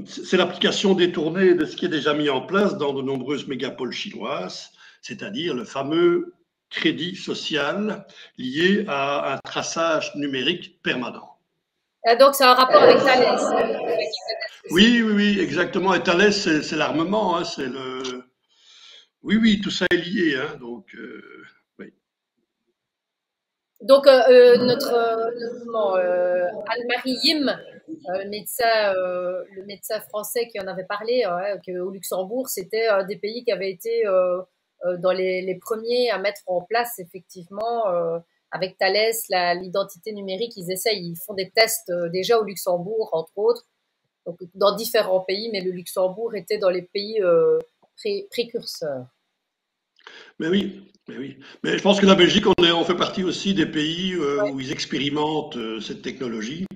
c'est l'application détournée de ce qui est déjà mis en place dans de nombreuses mégapoles chinoises, c'est-à-dire le fameux crédit social lié à un traçage numérique permanent. Donc, c'est un rapport avec Thales. Oui, exactement. Et Thales, c'est l'armement, hein, c'est le. Oui, tout ça est lié, hein, donc. Oui. Donc, Anne-Marie Yim, le médecin français qui en avait parlé, qu'au Luxembourg, c'était des pays qui avaient été dans les premiers à mettre en place, effectivement, avec Thales, l'identité numérique. Ils font des tests déjà au Luxembourg, entre autres, donc, dans différents pays, mais le Luxembourg était dans les pays précurseurs. Mais oui. Mais je pense que la Belgique, on fait partie aussi des pays où ils expérimentent cette technologie.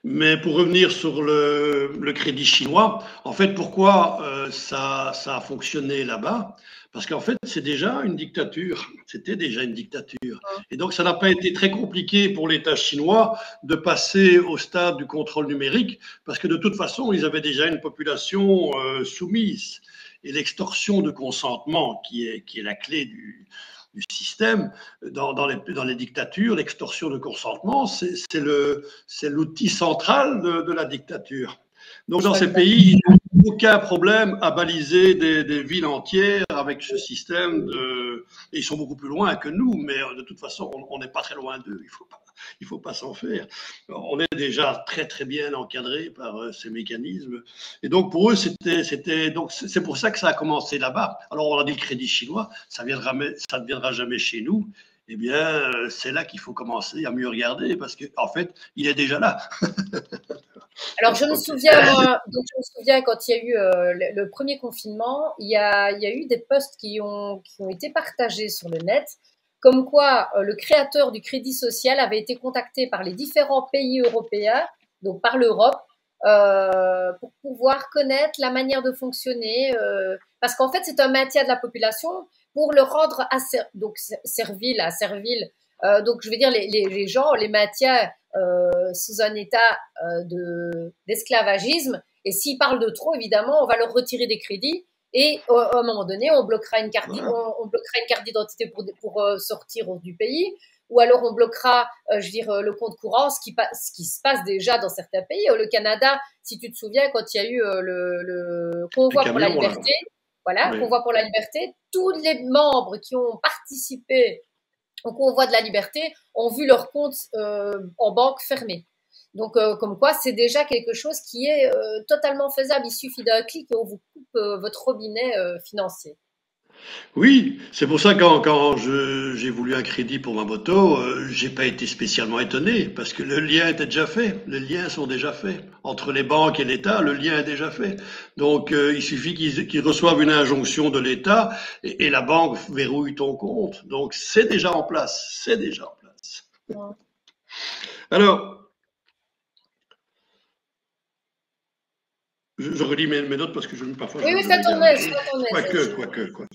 Mais pour revenir sur le crédit chinois, en fait, pourquoi ça a fonctionné là-bas? Parce qu'en fait, c'est déjà une dictature. C'était déjà une dictature. Et donc, ça n'a pas été très compliqué pour l'État chinois de passer au stade du contrôle numérique, parce que de toute façon, ils avaient déjà une population soumise. Et l'extorsion de consentement, qui est la clé du système, dans les dictatures, l'extorsion de consentement, c'est l'outil central de la dictature. Donc, dans ces pays, il n'y a aucun problème à baliser des villes entières avec ce système. Et ils sont beaucoup plus loin que nous, mais de toute façon, on n'est pas très loin d'eux. Il faut pas s'en faire. On est déjà très, très bien encadré par ces mécanismes. Et donc, pour eux, donc c'est pour ça que ça a commencé là-bas. Alors, on a dit le crédit chinois, ça ne viendra jamais chez nous. Eh bien, c'est là qu'il faut commencer à mieux regarder parce qu'en fait, il est déjà là. Alors, je me souviens quand il y a eu le premier confinement, il y a eu des posts qui ont été partagés sur le net, comme quoi le créateur du crédit social avait été contacté par les différents pays européens, donc par l'Europe, pour pouvoir connaître la manière de fonctionner, parce qu'en fait, c'est un maintien de la population pour le rendre servile. Donc, je veux dire, les gens, les maintient sous un état d'esclavagisme. Et s'ils parlent de trop, évidemment, on va leur retirer des crédits. Et à un moment donné, on bloquera une carte d'identité pour sortir du pays. Ou alors on bloquera, le compte courant, ce qui se passe déjà dans certains pays. Le Canada, si tu te souviens, quand il y a eu le convoi pour la liberté, convoi pour la liberté, tous les membres qui ont participé au convoi de la liberté ont vu leur compte en banque fermé. Donc, comme quoi, c'est déjà quelque chose qui est totalement faisable. Il suffit d'un clic et on vous coupe votre robinet financier. Oui, c'est pour ça quand j'ai voulu un crédit pour ma moto, j'ai pas été spécialement étonné parce que le lien était déjà fait. Les liens sont déjà faits entre les banques et l'État. Le lien est déjà fait. Donc il suffit qu'ils reçoivent une injonction de l'État et la banque verrouille ton compte. Donc c'est déjà en place. C'est déjà en place. Ouais. Alors, je relis mes notes parce que parfois Oui, oui, je ça me garde un tournait, peu. ça tournait. Quoique.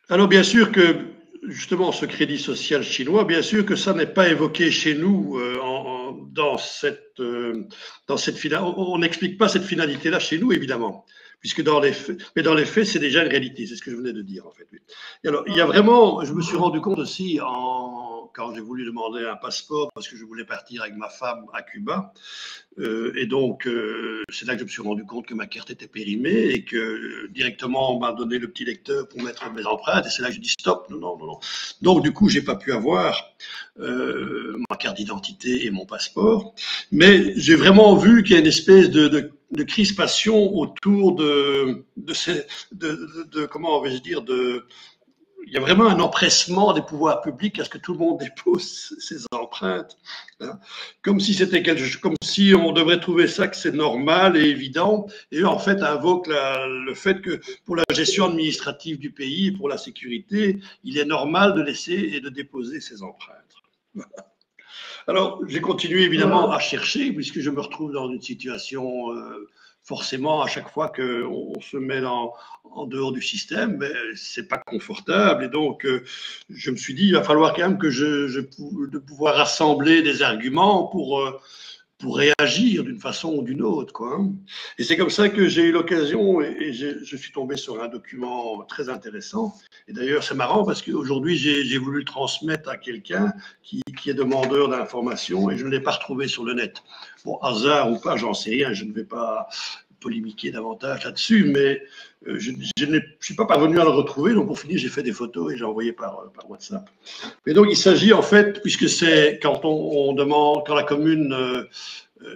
Alors bien sûr que justement ce crédit social chinois, bien sûr que ça n'est pas évoqué chez nous dans cette finalité. On n'explique pas cette finalité-là chez nous, évidemment, puisque mais dans les faits, c'est déjà une réalité. C'est ce que je venais de dire, en fait. Oui. Et alors, il y a vraiment, je me suis rendu compte aussi quand j'ai voulu demander un passeport parce que je voulais partir avec ma femme à Cuba. Et donc, c'est là que je me suis rendu compte que ma carte était périmée et que directement, on m'a donné le petit lecteur pour mettre mes empreintes. Et c'est là que j'ai dit stop, non, non, non, non. Donc, du coup, j'ai pas pu avoir ma carte d'identité et mon passeport. Mais j'ai vraiment vu qu'il y a une espèce de crispation autour comment vais-je dire, il y a vraiment un empressement des pouvoirs publics à ce que tout le monde dépose ses empreintes, hein, comme si c'était comme si on devrait trouver ça que c'est normal et évident, et eux en fait invoquent le fait que pour la gestion administrative du pays et pour la sécurité, il est normal de laisser et de déposer ses empreintes. Alors, j'ai continué évidemment à chercher, puisque je me retrouve dans une situation, forcément, à chaque fois qu'on se met en dehors du système, mais c'est pas confortable. Et donc, je me suis dit, il va falloir quand même que de pouvoir rassembler des arguments pour réagir d'une façon ou d'une autre, quoi. Et c'est comme ça que j'ai eu l'occasion et je suis tombé sur un document très intéressant. Et d'ailleurs, c'est marrant parce qu'aujourd'hui, j'ai voulu le transmettre à quelqu'un qui est demandeur d'informations et je ne l'ai pas retrouvé sur le net. Bon, hasard ou pas, j'en sais rien, je ne vais pas polémiquer davantage là-dessus, mais je ne suis pas parvenu à le retrouver. Donc, pour finir, j'ai fait des photos et j'ai envoyé par WhatsApp. Mais donc, il s'agit en fait, puisque c'est quand on demande, quand la commune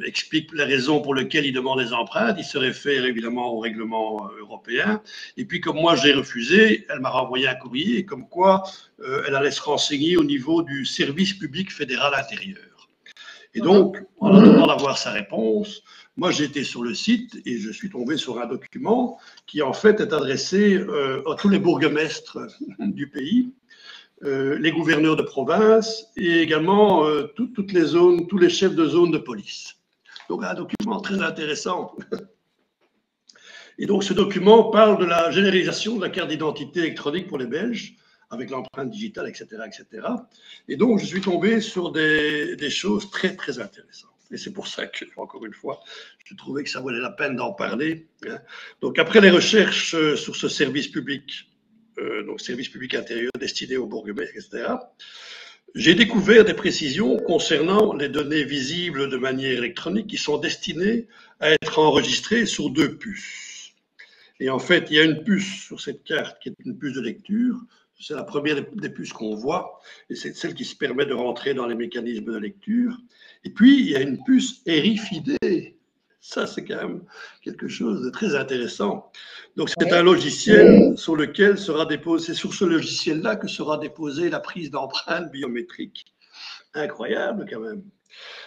explique les raisons pour lesquelles il demande les empreintes, il se réfère évidemment au règlement européen. Et puis, comme moi j'ai refusé, elle m'a renvoyé un courrier, comme quoi elle allait se renseigner au niveau du service public fédéral intérieur. Et donc, en attendant d'avoir sa réponse, moi j'ai été sur le site et je suis tombé sur un document qui en fait est adressé à tous les bourgmestres du pays, les gouverneurs de province et également toutes les zones, tous les chefs de zone de police. Donc un document très intéressant. Et donc ce document parle de la généralisation de la carte d'identité électronique pour les Belges, avec l'empreinte digitale, etc., etc. Et donc je suis tombé sur des choses très, très intéressantes. Et c'est pour ça que, encore une fois, je trouvais que ça valait la peine d'en parler. Donc après les recherches sur ce service public, donc service public intérieur destiné aux bourgmestres, etc., j'ai découvert des précisions concernant les données visibles de manière électronique qui sont destinées à être enregistrées sur 2 puces. Et en fait, il y a une puce sur cette carte qui est une puce de lecture. C'est la première des puces qu'on voit et c'est celle qui se permet de rentrer dans les mécanismes de lecture. Et puis, il y a une puce RFID. Ça, c'est quand même quelque chose de très intéressant. Donc, c'est un logiciel sur lequel sera déposé, c'est sur ce logiciel-là que sera déposée la prise d'empreinte biométrique. Incroyable, quand même.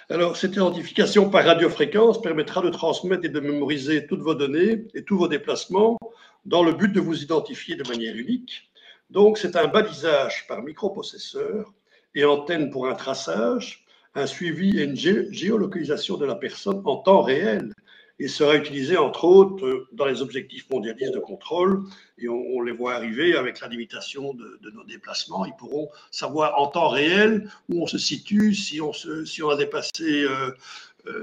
Alors, cette identification par radiofréquence permettra de transmettre et de mémoriser toutes vos données et tous vos déplacements dans le but de vous identifier de manière unique. Donc, c'est un balisage par microprocesseur et antenne pour un traçage, un suivi et une géolocalisation de la personne en temps réel et sera utilisé entre autres dans les objectifs mondialistes de contrôle et on les voit arriver avec la limitation de nos déplacements. Ils pourront savoir en temps réel où on se situe, si on a dépassé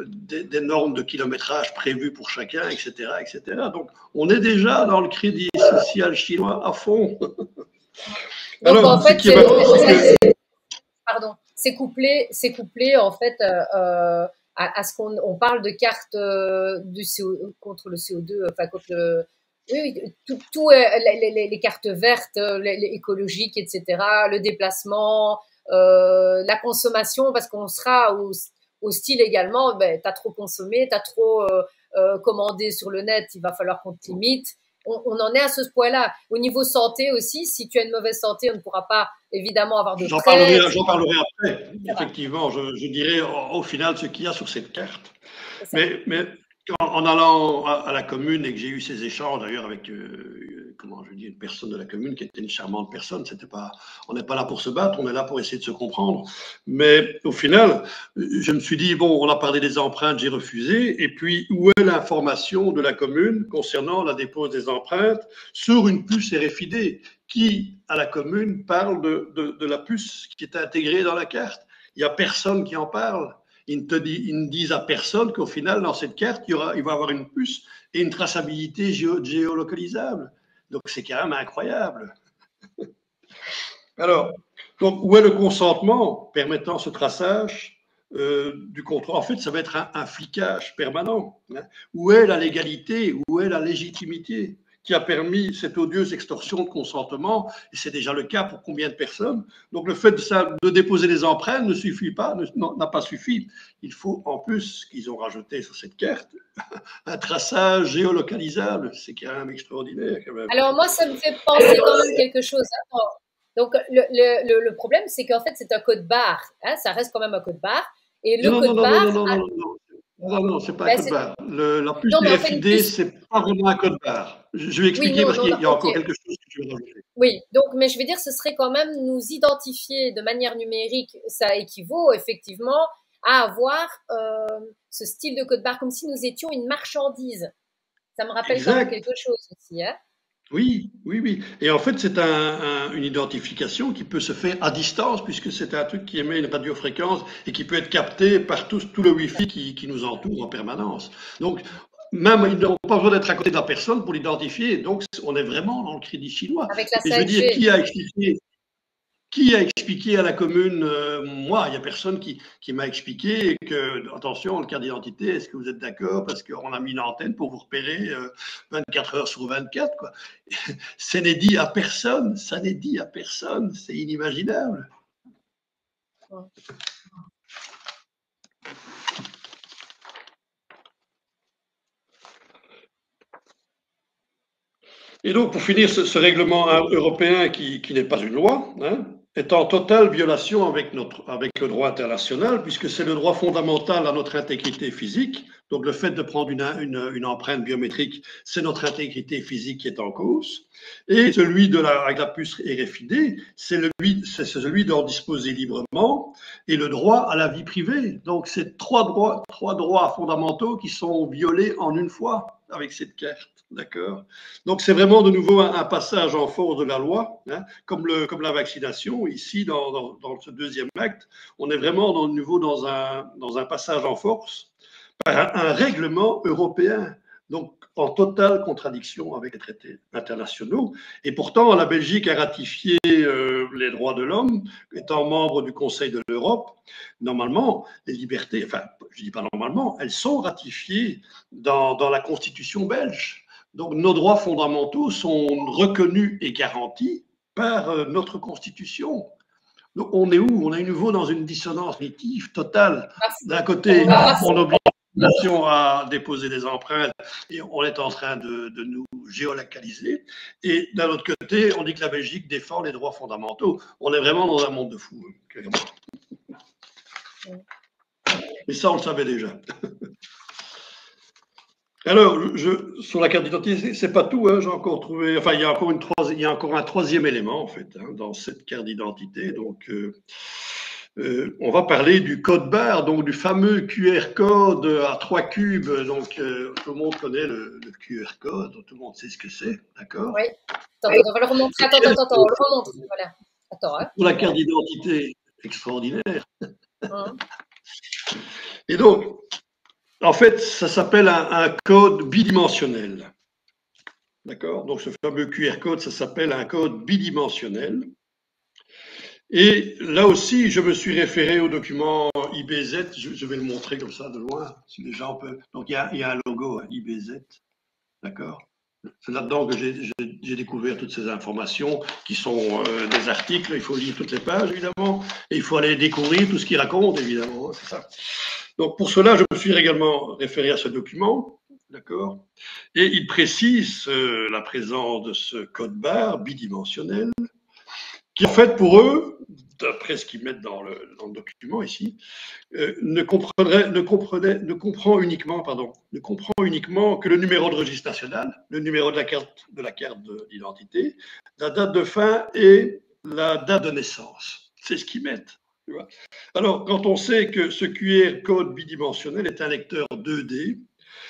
des normes de kilométrage prévues pour chacun, etc., etc. Donc, on est déjà dans le crédit social chinois à fond. Donc, en fait, c'est couplé en fait à ce qu'on parle de carte contre le CO2, enfin contre les cartes vertes, les écologiques, etc., le déplacement, la consommation, parce qu'on sera au style également, ben, t'as trop consommé, t'as trop commandé sur le net, il va falloir qu'on te limite. on en est à ce point-là. Au niveau santé aussi, si tu as une mauvaise santé, on ne pourra pas évidemment avoir de J'en prêt. parlerai après. Effectivement, je dirais au final ce qu'il y a sur cette carte. Mais en allant à la commune et que j'ai eu ces échanges d'ailleurs avec une personne de la commune qui était une charmante personne, on n'est pas là pour se battre, on est là pour essayer de se comprendre. Mais au final, je me suis dit, bon, on a parlé des empreintes, j'ai refusé. Et puis, où est l'information de la commune concernant la dépose des empreintes sur une puce RFID? Qui, à la commune, parle de la puce qui est intégrée dans la carte? Il n'y a personne qui en parle. Ils ne disent à personne qu'au final, dans cette carte, il va y avoir une puce et une traçabilité géolocalisable. Donc, c'est quand même incroyable. Alors, donc, où est le consentement permettant ce traçage du contrôle? En fait, ça va être un flicage permanent. Hein. Où est la légalité? Où est la légitimité qui a permis cette odieuse extorsion de consentement? Et c'est déjà le cas pour combien de personnes? Donc, le fait de déposer des empreintes ne suffit pas, n'a pas suffi. Il faut, en plus, qu'ils ont rajouté sur cette carte, un traçage géolocalisable. C'est quand même extraordinaire. Quand même. Alors, moi, ça me fait penser quand même quelque chose. Attends. Donc, le problème, c'est qu'en fait, c'est un code barre. Hein, ça reste quand même un code barre. Et le code barre. Non, c'est pas un code barre. La puce RFID, c'est pas vraiment un code barre. Je vais expliquer parce qu'il y a encore quelque chose que tu veux rajouter. Oui, donc, mais je veux dire, ce serait quand même nous identifier de manière numérique. Ça équivaut effectivement à avoir ce style de code barre, comme si nous étions une marchandise. Ça me rappelle quand même quelque chose aussi, hein? Oui. Et en fait, c'est une identification qui peut se faire à distance, puisque c'est un truc qui émet une radiofréquence et qui peut être capté par tout le Wi-Fi qui nous entoure en permanence. Donc, même, ils n'ont pas besoin d'être à côté de la personne pour l'identifier. Donc, on est vraiment dans le crédit chinois. Avec la 5G. Et je veux dire, qui a expliqué à la commune, moi, il n'y a personne qui m'a expliqué que, attention, le carte d'identité, est-ce que vous êtes d'accord? Parce qu'on a mis une antenne pour vous repérer 24 heures sur 24. Quoi. Ça n'est dit à personne, c'est inimaginable. Ouais. Et donc, pour finir, ce règlement européen qui n'est pas une loi, hein, est en totale violation avec le droit international, puisque c'est le droit fondamental à notre intégrité physique. Donc, le fait de prendre une empreinte biométrique, c'est notre intégrité physique qui est en cause. Et celui avec la puce RFID, c'est celui d'en disposer librement et le droit à la vie privée. Donc, c'est trois droits fondamentaux qui sont violés en une fois avec cette carte. D'accord. Donc, c'est vraiment de nouveau un passage en force de la loi, hein, comme la vaccination. Ici, dans ce deuxième acte, on est vraiment de nouveau dans un passage en force par un règlement européen, donc en totale contradiction avec les traités internationaux. Et pourtant, la Belgique a ratifié les droits de l'homme, étant membre du Conseil de l'Europe. Normalement, les libertés, enfin, je dis pas normalement, elles sont ratifiées dans la Constitution belge. Donc, nos droits fondamentaux sont reconnus et garantis par notre Constitution. Donc, on est où? On est à nouveau dans une dissonance cognitive totale. D'un côté, on oblige la nation à déposer des empreintes et on est en train de nous géolocaliser. Et d'un autre côté, on dit que la Belgique défend les droits fondamentaux. On est vraiment dans un monde de fous. Mais ça, on le savait déjà. Alors, sur la carte d'identité, c'est pas tout. Hein, j'ai encore trouvé. Enfin, il y a encore un troisième élément en fait hein, dans cette carte d'identité. Donc, on va parler du code barre, donc du fameux QR code à 3 cubes. Donc, tout le monde connaît le QR code. Tout le monde sait ce que c'est, d'accord? Oui. Attends, on va le remontrer. Attends, on le remontre. Voilà. Attends. Hein. Pour la carte d'identité, extraordinaire. Et donc. En fait, ça s'appelle un code bidimensionnel. D'accord? Donc, ce fameux QR code, ça s'appelle un code bidimensionnel. Et là aussi, je me suis référé au document IBZ. Je vais le montrer comme ça de loin, si les gens peuvent. Donc, il y a un logo IBZ. D'accord? C'est là-dedans que j'ai découvert toutes ces informations qui sont des articles. Il faut lire toutes les pages, évidemment. Et il faut aller découvrir tout ce qu'ils racontent, évidemment. C'est ça. Donc, pour cela, je me suis également référé à ce document d'accord? Et il précise la présence de ce code barre bidimensionnel, qui en fait pour eux, d'après ce qu'ils mettent dans le document ici, ne comprend uniquement que le numéro de registre national, le numéro de la carte d'identité, la date de fin et la date de naissance. C'est ce qu'ils mettent. Tu vois. Alors, quand on sait que ce QR code bidimensionnel est un lecteur 2D,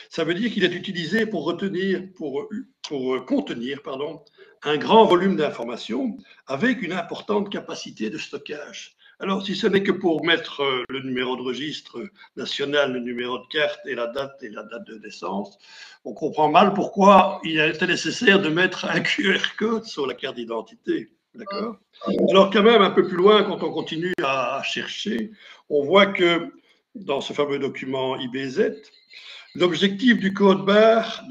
ça veut dire qu'il est utilisé pour contenir un grand volume d'informations avec une importante capacité de stockage. Alors, si ce n'est que pour mettre le numéro de registre national, le numéro de carte et la date de naissance, on comprend mal pourquoi il a été nécessaire de mettre un QR code sur la carte d'identité. D'accord? Alors, quand même, un peu plus loin, quand on continue à chercher, on voit que dans ce fameux document IBZ, l'objectif du code barre,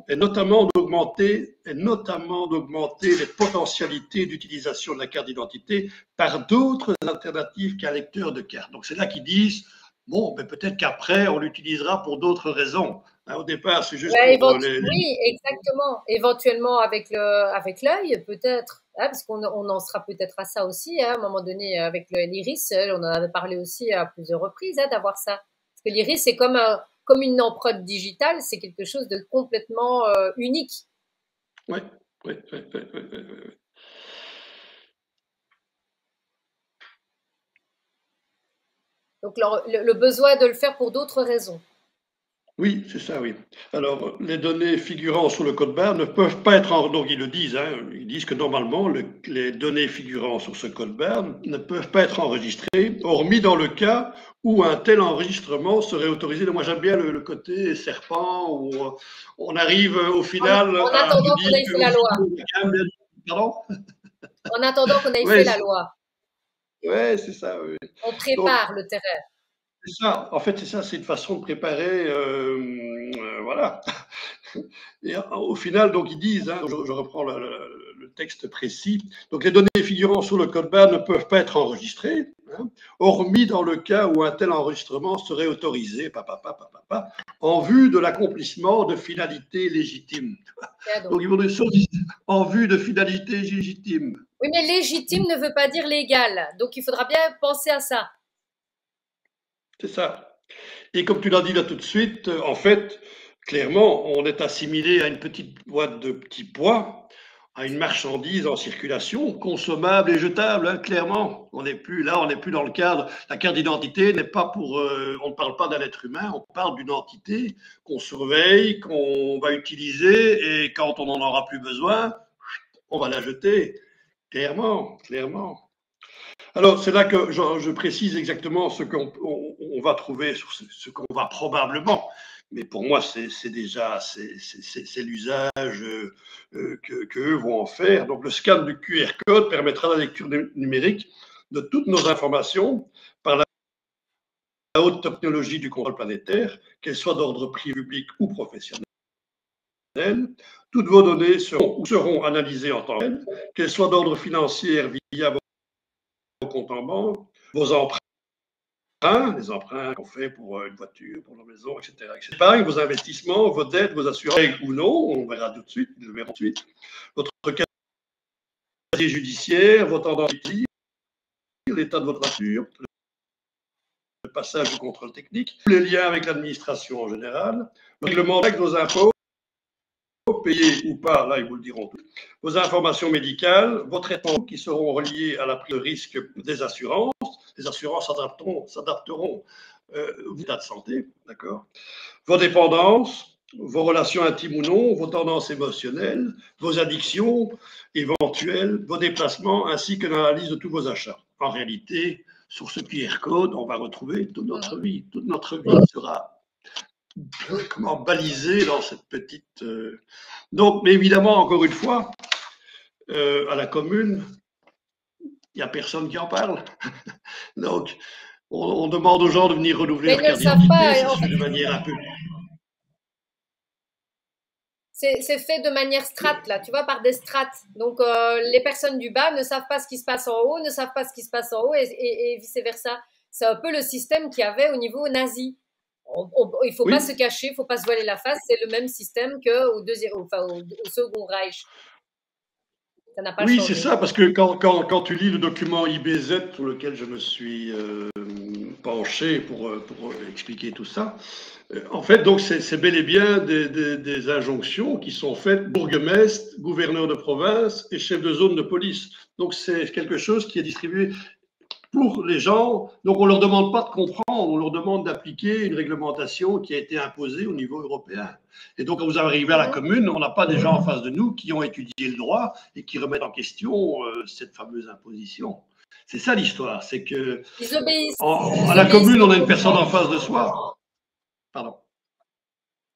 est notamment d'augmenter les potentialités d'utilisation de la carte d'identité par d'autres alternatives qu'un lecteur de carte. Donc c'est là qu'ils disent, bon, ben peut-être qu'après on l'utilisera pour d'autres raisons. Hein, au départ, c'est juste pour Oui, exactement. Éventuellement avec l'œil, peut-être. Hein, parce qu'on en sera peut-être à ça aussi, hein, à un moment donné, avec l'iris. On en avait parlé aussi à plusieurs reprises, hein, d'avoir ça. Parce que l'iris, c'est comme une empreinte digitale, c'est quelque chose de complètement unique. Oui. Donc le besoin de le faire pour d'autres raisons. Oui, c'est ça, oui. Alors, les données figurant sur le code barre ne peuvent pas être donc ils le disent, hein, ils disent que normalement, les données figurant sur ce code barre ne peuvent pas être enregistrées, hormis dans le cas où un tel enregistrement serait autorisé. Donc, moi, j'aime bien le côté serpent, où on arrive au final en attendant qu'on ait fait la loi. Pardon? En attendant qu'on ait fait la loi. Oui, c'est ça, oui. On prépare le terrain. C'est ça, en fait, c'est ça, c'est une façon de préparer, voilà. Et au final, donc ils disent, hein, je reprends le texte précis, donc les données figurant sur le code barre ne peuvent pas être enregistrées, hein, hormis dans le cas où un tel enregistrement serait autorisé, en vue de l'accomplissement de finalités légitimes. Donc ils vont dire en vue de finalités légitimes. Oui, mais légitime ne veut pas dire légal, donc il faudra bien penser à ça. C'est ça. Et comme tu l'as dit là tout de suite, en fait, clairement, on est assimilé à une petite boîte de petits pois, à une marchandise en circulation, consommable et jetable, hein, clairement. On n'est plus là, on n'est plus dans le cadre. La carte d'identité n'est pas pour. On ne parle pas d'un être humain, on parle d'une entité qu'on surveille, qu'on va utiliser, et quand on n'en aura plus besoin, on va la jeter. Clairement. Alors, c'est là que je précise exactement ce qu'on va trouver, ce qu'on va probablement, mais pour moi, c'est déjà l'usage qu'eux vont en faire. Donc, le scan du QR code permettra la lecture numérique de toutes nos informations par la haute technologie du contrôle planétaire, qu'elles soient d'ordre privé, public ou professionnel. Toutes vos données seront analysées en temps réel, qu'elles soient d'ordre financier via vos comptes en banque, vos emprunts, les emprunts qu'on fait pour une voiture, pour la maison, etc. Épargne, vos investissements, vos dettes, vos assurances ou non, on verra tout de suite, votre casier judiciaire, vos tendances, l'état de votre voiture, le passage du contrôle technique, les liens avec l'administration en général, le règlement avec vos impôts, payés ou pas, là ils vous le diront tous, vos informations médicales, vos traitements qui seront reliés à la prise de risque des assurances. Les assurances s'adapteront au état de santé, d'accord. Vos dépendances, vos relations intimes ou non, vos tendances émotionnelles, vos addictions éventuelles, vos déplacements, ainsi que l'analyse de tous vos achats. En réalité, sur ce QR code, on va retrouver toute notre vie. Toute notre vie sera balisée dans cette petite. Donc, mais évidemment, encore une fois, à la commune, il n'y a personne qui en parle. Donc, on demande aux gens de venir renouveler leur carte d'identité, de manière un peu. C'est fait de manière strate, là, tu vois, par des strates. Donc, les personnes du bas ne savent pas ce qui se passe en haut, ne savent pas ce qui se passe en haut, et vice-versa. C'est un peu le système qu'il y avait au niveau nazi. Il ne faut pas se cacher, il ne faut pas se voiler la face. C'est le même système qu'au Second Reich. Ça n'a pas changé. Oui, c'est ça, parce que quand tu lis le document IBZ sur lequel je me suis penché pour expliquer tout ça, en fait, donc c'est bel et bien des injonctions qui sont faites bourgmestre, gouverneur de province et chef de zone de police. Donc c'est quelque chose qui est distribué pour les gens. Donc on ne leur demande pas de comprendre, on leur demande d'appliquer une réglementation qui a été imposée au niveau européen. Et donc quand vous arrivez à la commune, on n'a pas des gens en face de nous qui ont étudié le droit et qui remettent en question cette fameuse imposition. C'est ça l'histoire, c'est que à la commune, on a une personne en face de soi. Pardon.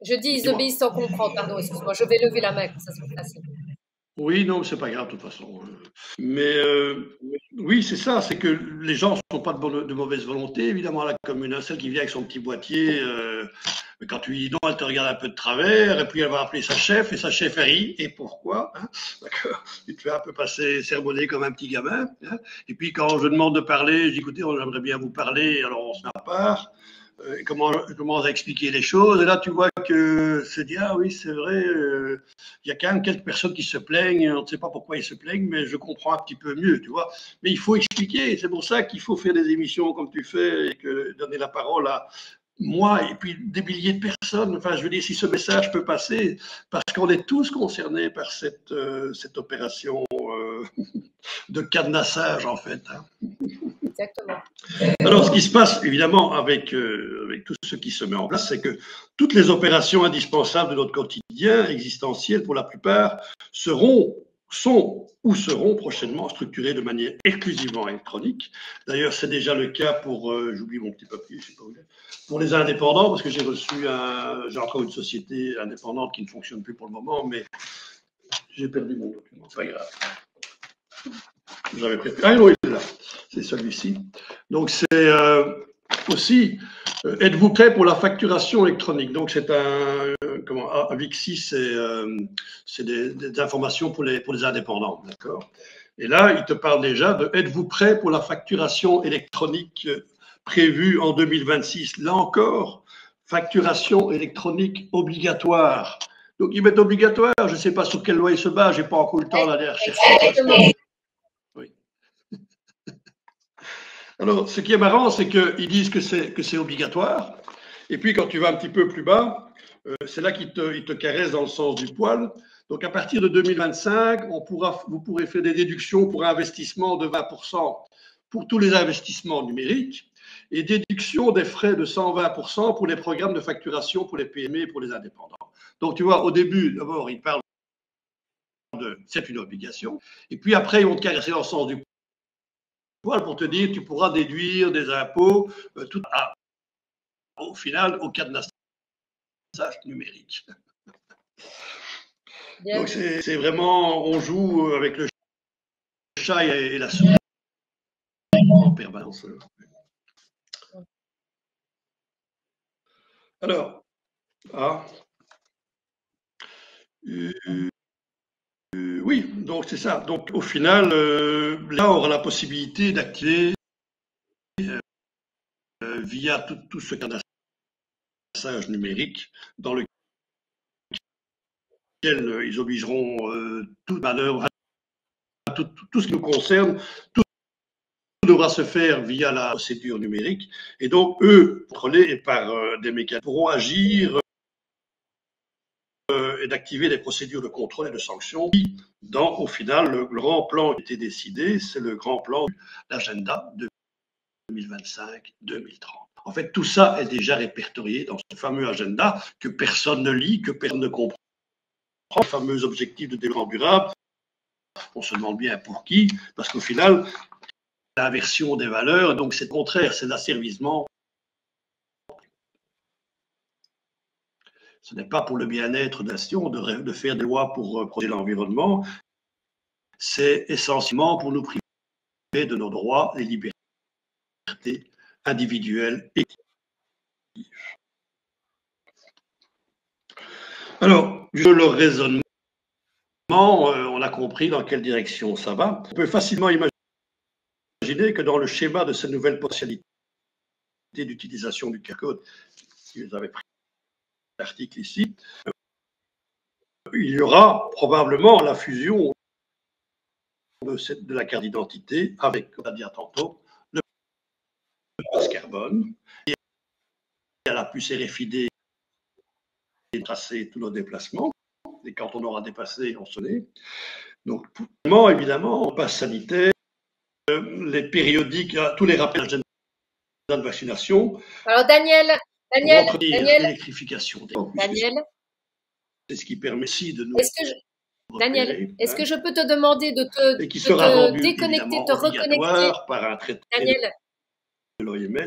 Je dis ils obéissent sans comprendre, pardon, excuse-moi, je vais lever la main, ça sera facile. Oui, non, c'est pas grave de toute façon. Mais oui, c'est ça, c'est que les gens ne sont pas de mauvaise volonté, évidemment, à la commune. Celle qui vient avec son petit boîtier, mais quand tu lui dis non, elle te regarde un peu de travers, et puis elle va appeler sa chef, et sa chef elle rit. Et pourquoi, hein? D'accord. Tu te fais un peu passer, sermonner comme un petit gamin. Hein? Et puis quand je demande de parler, je dis écoutez, j'aimerais bien vous parler, alors on se met à part. Je commence à expliquer les choses, et là tu vois que c'est dit, ah oui, c'est vrai, il y a quand même quelques personnes qui se plaignent, on ne sait pas pourquoi ils se plaignent, mais je comprends un petit peu mieux, tu vois. Mais il faut expliquer, c'est pour ça qu'il faut faire des émissions comme tu fais, et que donner la parole à moi et puis des milliers de personnes. Enfin, je veux dire, si ce message peut passer, parce qu'on est tous concernés par cette opération de cadenassage, en fait. Hein. Exactement. Alors, ce qui se passe, évidemment, avec tout ce qui se met en place, c'est que toutes les opérations indispensables de notre quotidien existentiel, pour la plupart, seront prochainement structurées de manière exclusivement électronique. D'ailleurs, c'est déjà le cas pour, j'oublie mon petit papier, je sais pas où il est, pour les indépendants, parce que j'ai encore une société indépendante qui ne fonctionne plus pour le moment, mais j'ai perdu mon document, c'est pas grave. J'avais préparé. Ah non, il est là. C'est celui-ci. Donc, c'est aussi, êtes-vous prêt pour la facturation électronique? Donc, c'est un VIXI, c'est des informations pour les indépendants. D'accord. Et là, il te parle déjà de êtes-vous prêt pour la facturation électronique prévue en 2026? Là encore, facturation électronique obligatoire. Donc, ils mettent obligatoire. Je ne sais pas sur quelle loi il se bat. Je n'ai pas encore eu le temps d'aller chercher. Oui. Alors, ce qui est marrant, c'est qu'ils disent que c'est obligatoire. Et puis, quand tu vas un petit peu plus bas, c'est là qu'ils te caressent dans le sens du poil. Donc, à partir de 2025, vous pourrez faire des déductions pour investissement de 20% pour tous les investissements numériques et déduction des frais de 120% pour les programmes de facturation pour les PME et pour les indépendants. Donc, tu vois, au début, d'abord, ils parlent de c'est une obligation. Et puis après, ils vont te caresser dans le sens du poil pour te dire tu pourras déduire des impôts au final au cadenassage numérique. Bien. Donc c'est vraiment, on joue avec le chat et la souris en permanence. Alors, oui, donc c'est ça. Donc au final, là, on aura la possibilité d'activer via tout ce cadenassage numérique dans lequel ils obligeront toute manœuvre, tout ce qui nous concerne, tout devra se faire via la procédure numérique. Et donc, eux, contrôlés par des mécanismes, pourront agir et d'activer des procédures de contrôle et de sanctions qui, au final, le grand plan qui a été décidé, c'est le grand plan de l'agenda 2025-2030. En fait, tout ça est déjà répertorié dans ce fameux agenda que personne ne lit, que personne ne comprend. Les fameux objectifs de développement durable, on se demande bien pour qui, parce qu'au final, l'inversion des valeurs, donc c'est le contraire, c'est l'asservissement. Ce n'est pas pour le bien-être de la nation de faire des lois pour protéger l'environnement, c'est essentiellement pour nous priver de nos droits et libertés individuelles et collectives. Alors, le raisonnement, on a compris dans quelle direction ça va. On peut facilement imaginer que dans le schéma de cette nouvelle potentialité d'utilisation du QR code, qu'ils avaient pris l'article ici, il y aura probablement la fusion de la carte d'identité avec, on va dire tantôt, le passe carbone. Et à la puce RFID et tracer tous nos déplacements. Et quand on aura dépassé, on se l'est. Donc, évidemment, le passe sanitaire, les périodiques, tous les rappels de vaccination. Alors, Daniel, l'électrification. Daniel, c'est ce qui permet aussi de nous. Daniel, est-ce que je peux te demander de te déconnecter, te reconnecter par un traité Daniel. de l'OMS,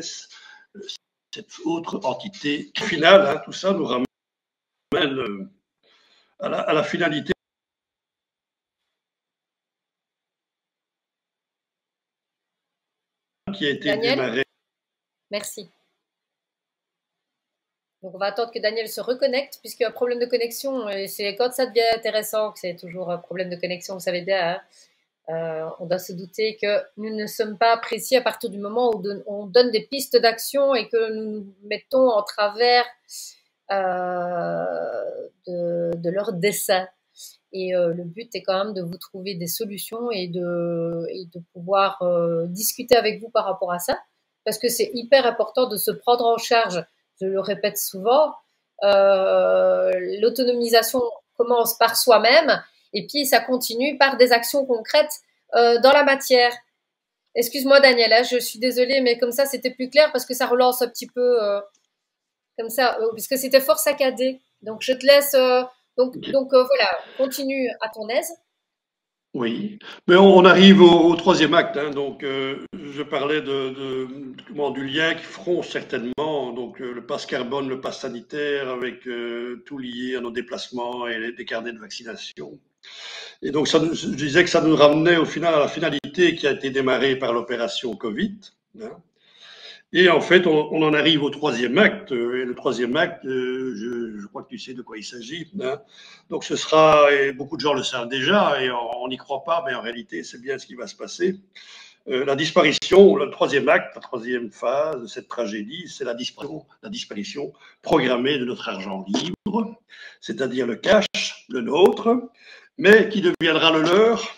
cette autre entité finale, hein, tout ça nous ramène à la finalité qui a été démarrée. Merci. Donc, on va attendre que Daniel se reconnecte, puisqu'il y a un problème de connexion. Et c'est quand ça devient intéressant que c'est toujours un problème de connexion, vous savez bien. Hein. On doit se douter que nous ne sommes pas précis à partir du moment où on donne des pistes d'action et que nous nous mettons en travers de leur dessin. Et le but est quand même de vous trouver des solutions et de pouvoir discuter avec vous par rapport à ça, parce que c'est hyper important de se prendre en charge. Je le répète souvent, l'autonomisation commence par soi-même et puis ça continue par des actions concrètes dans la matière. Excuse-moi Daniel, hein, je suis désolée, mais comme ça c'était plus clair parce que ça relance un petit peu comme ça, parce que c'était fort saccadé. Donc je te laisse, voilà, continue à ton aise. Oui, mais on arrive au troisième acte. Hein, donc, je parlais du lien qui feront certainement donc le passe carbone, le passe sanitaire, avec tout lié à nos déplacements et des carnets de vaccination. Et donc, je disais que ça nous ramenait au final à la finalité qui a été démarrée par l'opération Covid. Hein. Et en fait, on en arrive au troisième acte. Et le troisième acte, je crois que tu sais de quoi il s'agit. Hein. Donc, ce sera, et beaucoup de gens le savent déjà, et on n'y croit pas, mais en réalité, c'est bien ce qui va se passer. La disparition, le troisième acte, la troisième phase de cette tragédie, c'est la disparition programmée de notre argent libre, c'est-à-dire le cash, le nôtre, mais qui deviendra le leur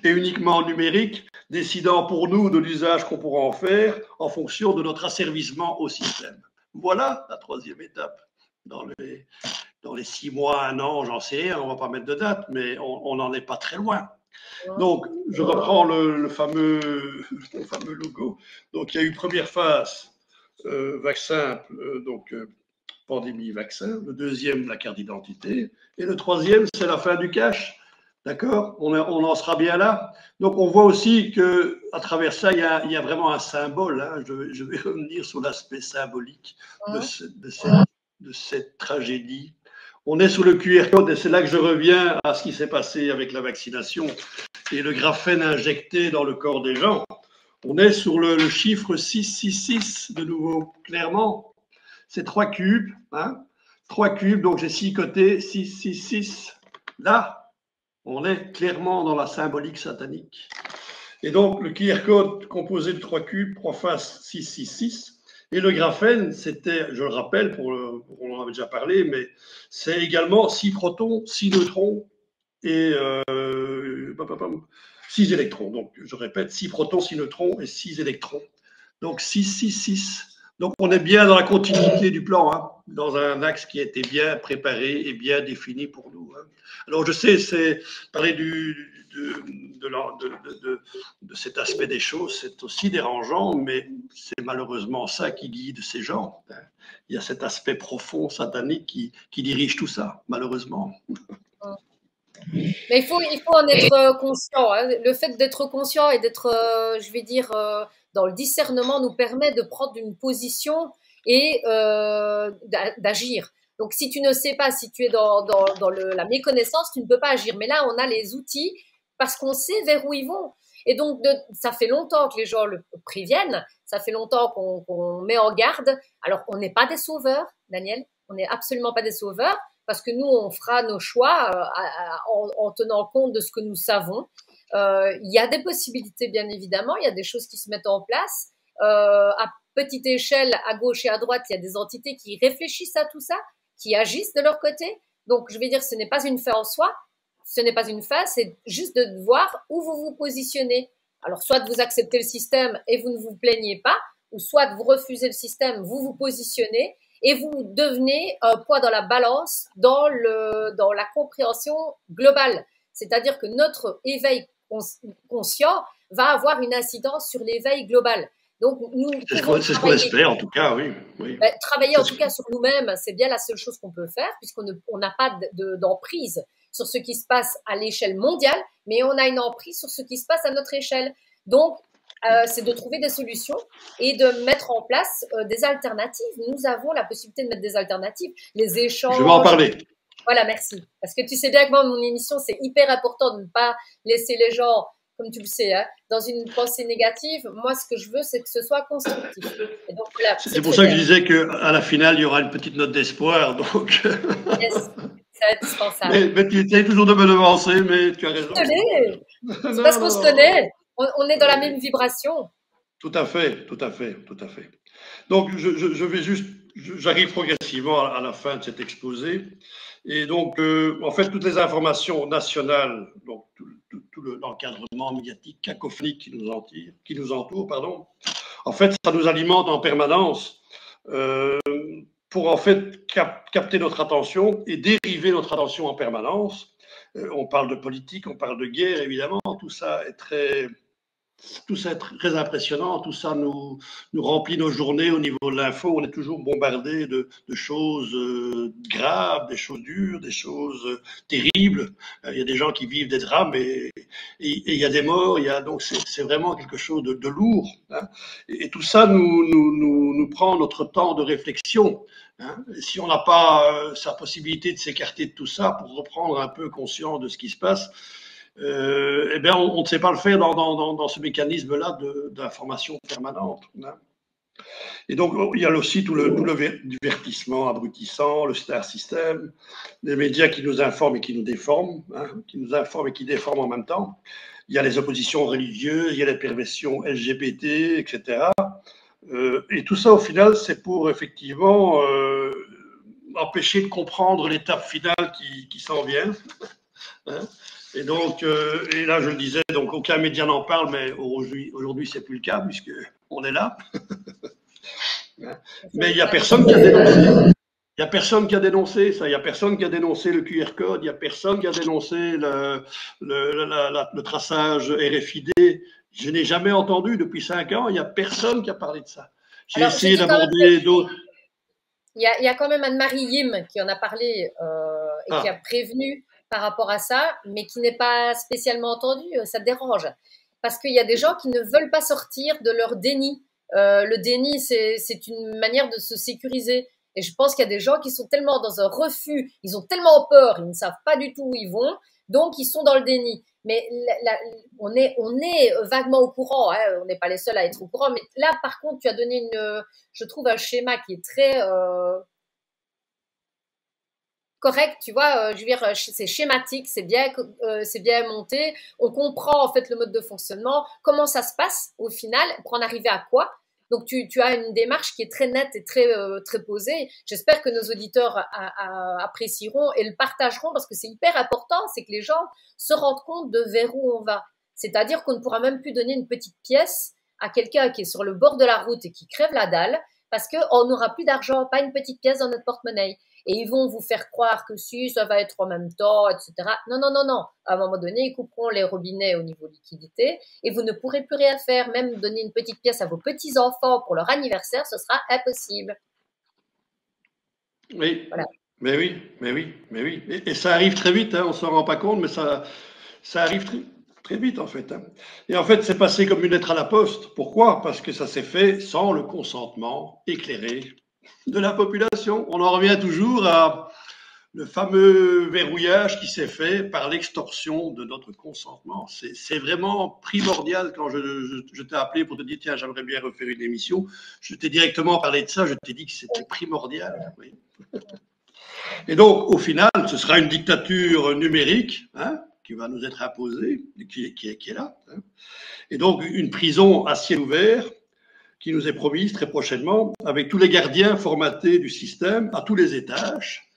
et uniquement numérique, décidant pour nous de l'usage qu'on pourra en faire en fonction de notre asservissement au système. Voilà la troisième étape. Dans les 6 mois, 1 an, j'en sais rien, on ne va pas mettre de date, mais on n'en est pas très loin. Donc, je reprends le fameux logo. Donc, il y a eu première phase, vaccin, pandémie, vaccin. Le deuxième, la carte d'identité. Et le troisième, c'est la fin du cash. D'accord, on en sera bien là. Donc, on voit aussi qu'à travers ça, il y a vraiment un symbole. Hein. Je vais revenir sur l'aspect symbolique de cette tragédie. On est sous le QR code et c'est là que je reviens à ce qui s'est passé avec la vaccination et le graphène injecté dans le corps des gens. On est sur le chiffre 666 de nouveau, clairement. C'est 3 cubes. Hein. 3 cubes, donc j'ai 6 côtés, 666. Là, on est clairement dans la symbolique satanique. Et donc, le QR code composé de 3 cubes, 3 faces, 666. Et le graphène, c'était, je le rappelle, on en avait déjà parlé, mais c'est également 6 protons, 6 neutrons et 6 électrons. Donc, je répète, 6 protons, 6 neutrons et 6 électrons. Donc, 666. Donc, on est bien dans la continuité du plan, hein, dans un axe qui a été bien préparé et bien défini pour nous. Hein. Alors, je sais, c'est parler de cet aspect des choses, c'est aussi dérangeant, mais c'est malheureusement ça qui guide ces gens. Hein. Il y a cet aspect profond, satanique, qui dirige tout ça, malheureusement. Mais il faut en être conscient. Hein. Le fait d'être conscient et d'être, je vais dire, dans le discernement nous permet de prendre une position et d'agir. Donc, si tu ne sais pas, si tu es dans la méconnaissance, tu ne peux pas agir. Mais là, on a les outils parce qu'on sait vers où ils vont. Et donc, ça fait longtemps que les gens le préviennent. Ça fait longtemps qu'on met en garde. Alors, on n'est pas des sauveurs, Daniel. On n'est absolument pas des sauveurs. Parce que nous, on fera nos choix en tenant compte de ce que nous savons. Il y a des possibilités, bien évidemment. Il y a des choses qui se mettent en place. petite échelle, à gauche et à droite, il y a des entités qui réfléchissent à tout ça, qui agissent de leur côté. Donc, je vais dire, ce n'est pas une fin en soi, ce n'est pas une fin, c'est juste de voir où vous vous positionnez. Alors, soit vous acceptez le système et vous ne vous plaignez pas, ou soit vous refusez le système, vous vous positionnez et vous devenez un poids dans la balance dans la compréhension globale. C'est-à-dire que notre éveil conscient va avoir une incidence sur l'éveil global. Donc, nous c'est ce qu'on espère, en tout cas, oui. Travailler en tout cas sur nous-mêmes, c'est bien la seule chose qu'on peut faire, puisqu'on n'a pas d'emprise sur ce qui se passe à l'échelle mondiale, mais on a une emprise sur ce qui se passe à notre échelle. Donc, c'est de trouver des solutions et de mettre en place des alternatives. Nous avons la possibilité de mettre des alternatives, les échanges. Je vais en parler. Voilà, merci. Parce que tu sais bien que moi, mon émission, c'est hyper important de ne pas laisser les gens, comme tu le sais, hein, dans une pensée négative. Moi, ce que je veux, c'est que ce soit constructif. Et donc, voilà, c'est pour ça que je disais qu'à la finale, il y aura une petite note d'espoir. Donc... Yes, c'est indispensable. Mais tu essayes toujours de me devancer, mais tu as raison. Désolée. C'est parce qu'on se connaît. On est dans la même vibration. Tout à fait, tout à fait, tout à fait. Donc, je vais juste, j'arrive progressivement à la fin de cet exposé. Et donc, en fait, toutes les informations nationales, donc tout l'encadrement médiatique cacophonique qui nous entoure, pardon, en fait, ça nous alimente en permanence pour en fait capter notre attention et dériver notre attention en permanence. On parle de politique, on parle de guerre, évidemment, tout ça est très impressionnant, tout ça nous remplit nos journées au niveau de l'info, on est toujours bombardé de choses graves, des choses dures, des choses terribles. Il y a des gens qui vivent des drames et il y a des morts, donc c'est vraiment quelque chose de lourd. Hein. Et tout ça nous prend notre temps de réflexion. Hein. Et si on n'a pas sa possibilité de s'écarter de tout ça pour reprendre un peu conscience de ce qui se passe, eh bien, on ne sait pas le faire dans ce mécanisme-là d'information permanente. Hein. Et donc, il y a aussi tout le divertissement abrutissant, le star system, les médias qui nous informent et qui nous déforment, hein, qui nous informent et qui déforment en même temps. Il y a les oppositions religieuses, il y a les perversions LGBT, etc. Et tout ça, au final, c'est pour effectivement empêcher de comprendre l'étape finale qui s'en vient. Hein. Et donc, et là, je le disais, donc aucun média n'en parle, mais aujourd'hui, c'est plus le cas puisque on est là. Mais il n'y a personne qui a dénoncé. Il n'y a personne qui a dénoncé ça. Il n'y a personne qui a dénoncé le QR code. Il n'y a personne qui a dénoncé le traçage RFID. Je n'ai jamais entendu depuis 5 ans. Il n'y a personne qui a parlé de ça. J'ai essayé d'aborder d'autres. Il y a quand même Anne-Marie Yim qui en a parlé et qui a prévenu par rapport à ça, mais qui n'est pas spécialement entendu. Ça dérange. Parce qu'il y a des gens qui ne veulent pas sortir de leur déni. Le déni, c'est une manière de se sécuriser. Et je pense qu'il y a des gens qui sont tellement dans un refus, ils ont tellement peur, ils ne savent pas du tout où ils vont, donc ils sont dans le déni. Mais on est vaguement au courant, hein, on n'est pas les seuls à être au courant. Mais là, par contre, tu as donné je trouve un schéma qui est très correct, tu vois, je veux dire, c'est schématique, c'est bien monté, on comprend en fait le mode de fonctionnement, comment ça se passe au final, pour en arriver à quoi. Donc tu as une démarche qui est très nette et très posée. J'espère que nos auditeurs apprécieront et le partageront parce que c'est hyper important, c'est que les gens se rendent compte de vers où on va. C'est-à-dire qu'on ne pourra même plus donner une petite pièce à quelqu'un qui est sur le bord de la route et qui crève la dalle parce qu'on n'aura plus d'argent, pas une petite pièce dans notre porte-monnaie. Et ils vont vous faire croire que si, ça va être en même temps, etc. Non, non, non, non. À un moment donné, ils couperont les robinets au niveau liquidité et vous ne pourrez plus rien faire. Même donner une petite pièce à vos petits-enfants pour leur anniversaire, ce sera impossible. Oui, voilà. Mais oui. Et ça arrive très vite, hein, on ne s'en rend pas compte, mais ça arrive très vite en fait. Hein. Et en fait, c'est passé comme une lettre à la poste. Pourquoi? Parce que ça s'est fait sans le consentement éclairé de la population. On en revient toujours à le fameux verrouillage qui s'est fait par l'extorsion de notre consentement. C'est vraiment primordial. Quand je t'ai appelé pour te dire, tiens, j'aimerais bien refaire une émission, je t'ai directement parlé de ça, je t'ai dit que c'était primordial. Oui. Et donc, au final, ce sera une dictature numérique hein, qui va nous être imposée, qui est là. Hein. Et donc, une prison à ciel ouvert, qui nous est promise très prochainement, avec tous les gardiens formatés du système à tous les étages,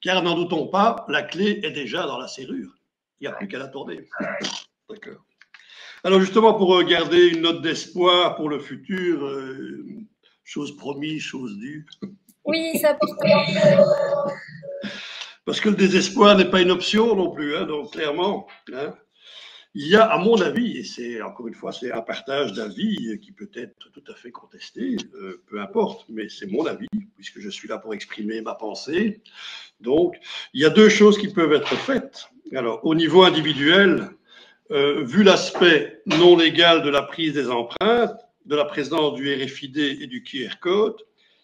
car n'en doutons pas, la clé est déjà dans la serrure. Il n'y a plus qu'à la tourner. D'accord. Alors justement, pour garder une note d'espoir pour le futur, chose promise, chose due. Oui, c'est important. Parce que le désespoir n'est pas une option non plus, hein, donc clairement, hein, il y a, à mon avis, et c'est encore une fois, c'est un partage d'avis qui peut être tout à fait contesté, peu importe, mais c'est mon avis, puisque je suis là pour exprimer ma pensée. Donc, il y a deux choses qui peuvent être faites. Alors, au niveau individuel, vu l'aspect non légal de la prise des empreintes, de la présence du RFID et du QR code,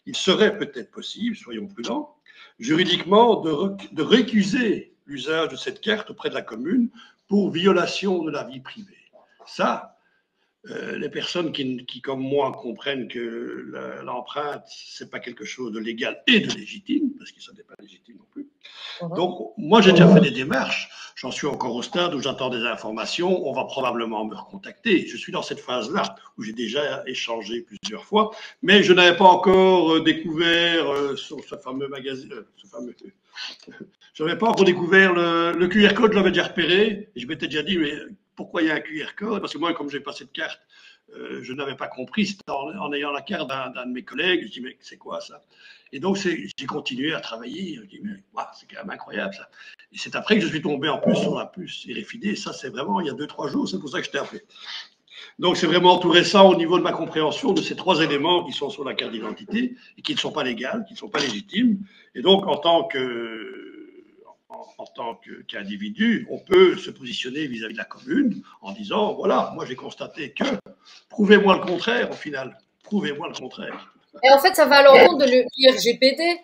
il serait peut-être possible, soyons prudents, juridiquement, de récuser l'usage de cette carte auprès de la commune pour violation de la vie privée. Ça, les personnes qui, comme moi, comprennent que l'empreinte, ce n'est pas quelque chose de légal et de légitime, parce que ça n'est pas légitime non plus. Donc, moi, j'ai déjà fait des démarches. J'en suis encore au stade où j'attends des informations. On va probablement me recontacter. Je suis dans cette phase-là où j'ai déjà échangé plusieurs fois, mais je n'avais pas encore découvert sur ce fameux magazine, je n'avais pas encore découvert le QR code, je l'avais déjà repéré. Et je m'étais déjà dit, mais pourquoi il y a un QR code? Parce que moi, comme je n'ai pas cette carte, je n'avais pas compris. C'était en ayant la carte d'un de mes collègues. Je dis, mais c'est quoi ça? Et donc, j'ai continué à travailler. Je dis, mais wow, c'est quand même incroyable ça. Et c'est après que je suis tombé en plus sur la puce RFID. Et ça, c'est vraiment il y a 2-3 jours. C'est pour ça que je t'ai appelé. Donc, c'est vraiment tout récent au niveau de ma compréhension de ces 3 éléments qui sont sur la carte d'identité et qui ne sont pas légaux, qui ne sont pas légitimes. Et donc, en tant qu'individu, on peut se positionner vis-à-vis de la commune en disant, voilà, moi j'ai constaté que, prouvez-moi le contraire au final, prouvez-moi le contraire. Et en fait, ça va à l'encontre de l'IRGPD.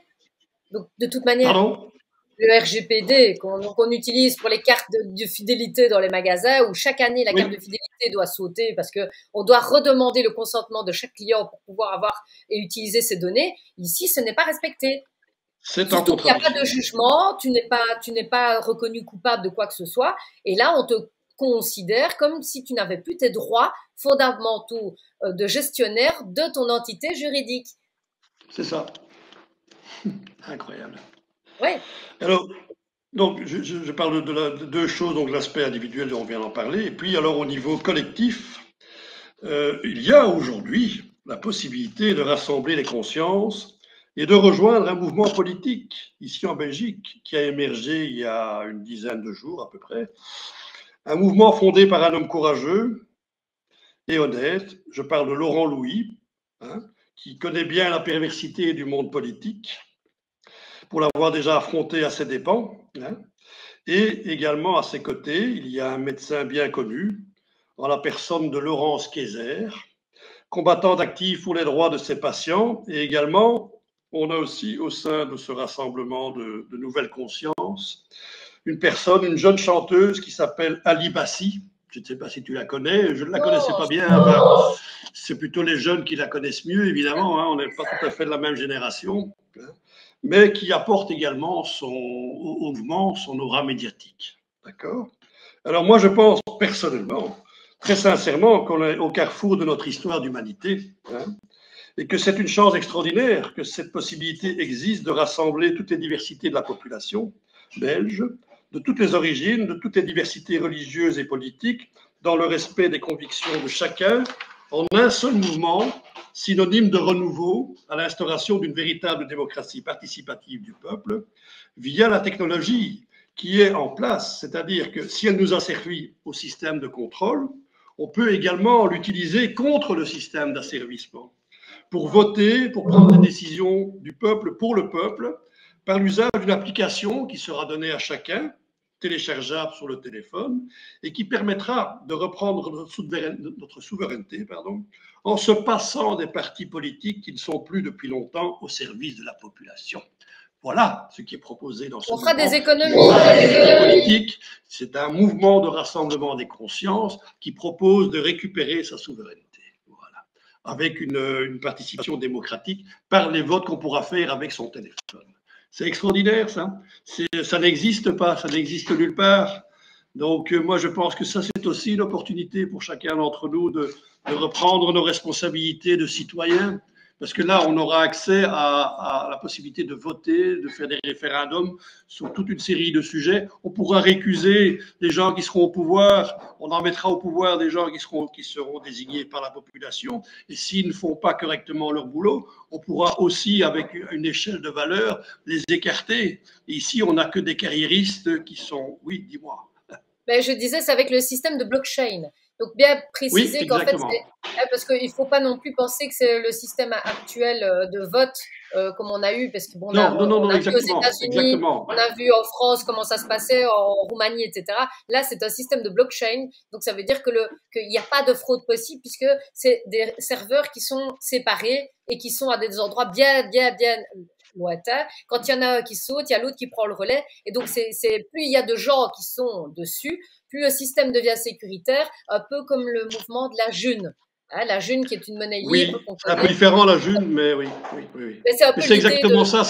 Donc, de toute manière, pardon, le RGPD qu'on utilise pour les cartes de fidélité dans les magasins, où chaque année, la carte de fidélité doit sauter parce qu'on doit redemander le consentement de chaque client pour pouvoir avoir et utiliser ces données. Ici, ce n'est pas respecté. C'est en Surtout qu'il n'y a contradiction. pas de jugement, tu n'es pas reconnu coupable de quoi que ce soit. Et là, on te considère comme si tu n'avais plus tes droits fondamentaux de gestionnaire de ton entité juridique. C'est ça. Incroyable. Oui. Alors, donc, je parle de deux choses, donc l'aspect individuel, on vient d'en parler, et puis alors au niveau collectif, il y a aujourd'hui la possibilité de rassembler les consciences et de rejoindre un mouvement politique ici en Belgique qui a émergé il y a une dizaine de jours à peu près. Un mouvement fondé par un homme courageux et honnête. Je parle de Laurent Louis, hein, qui connaît bien la perversité du monde politique pour l'avoir déjà affronté à ses dépens. Hein. Et également à ses côtés, il y a un médecin bien connu, en la personne de Laurence Kayser, combattante active pour les droits de ses patients, et également on a aussi au sein de ce rassemblement de nouvelles consciences, une personne, une jeune chanteuse qui s'appelle Ali Bassi. Je ne sais pas si tu la connais, je ne la connaissais pas bien. Enfin, c'est plutôt les jeunes qui la connaissent mieux, évidemment. Hein, on n'est pas tout à fait de la même génération, hein, mais qui apporte également au mouvement son aura médiatique. D'accord? Alors moi, je pense personnellement, très sincèrement, qu'on est au carrefour de notre histoire d'humanité, hein, et que c'est une chance extraordinaire que cette possibilité existe de rassembler toutes les diversités de la population belge, de toutes les origines, de toutes les diversités religieuses et politiques, dans le respect des convictions de chacun, en un seul mouvement, synonyme de renouveau à l'instauration d'une véritable démocratie participative du peuple, via la technologie qui est en place, c'est-à-dire que si elle nous a servi au système de contrôle, on peut également l'utiliser contre le système d'asservissement, pour voter, pour prendre des décisions du peuple pour le peuple, par l'usage d'une application qui sera donnée à chacun, téléchargeable sur le téléphone, et qui permettra de reprendre notre souveraineté, en se passant des partis politiques qui ne sont plus depuis longtemps au service de la population. Voilà ce qui est proposé dans ce mouvement. On fera des économies. Politique, c'est un mouvement de rassemblement des consciences qui propose de récupérer sa souveraineté. Avec une participation démocratique par les votes qu'on pourra faire avec son téléphone. C'est extraordinaire, ça. Ça n'existe pas, ça n'existe nulle part. Donc, moi, je pense que ça, c'est aussi une opportunité pour chacun d'entre nous de reprendre nos responsabilités de citoyens, parce que là, on aura accès à la possibilité de voter, de faire des référendums sur toute une série de sujets. On pourra récuser les gens qui seront au pouvoir, on en mettra au pouvoir des gens qui seront désignés par la population, et s'ils ne font pas correctement leur boulot, on pourra aussi, avec une échelle de valeur, les écarter. Et ici, on n'a que des carriéristes qui sont… Oui, dis-moi. Ben, je disais, c'est avec le système de blockchain. Donc, bien préciser Oui, qu'en fait, exactement. parce qu'il ne faut pas non plus penser que c'est le système actuel de vote comme on a eu, parce que bon, Non, non, non, on non, a vu aux exactement, États-Unis, exactement. on a vu en France comment ça se passait, en Roumanie, etc. Là, c'est un système de blockchain. Donc, ça veut dire qu'il n'y a pas de fraude possible puisque c'est des serveurs qui sont séparés et qui sont à des endroits bien lointains. Quand il y en a un qui saute, il y a l'autre qui prend le relais. Et donc, plus il y a de gens qui sont dessus, plus le système devient sécuritaire, un peu comme le mouvement de la June. Hein, la June qui est une monnaie Oui, libre qu'on c'est un peu connaît. différent la June, mais oui, oui, oui, oui. Mais c'est un Mais peu c'est l'idée exactement de… ça,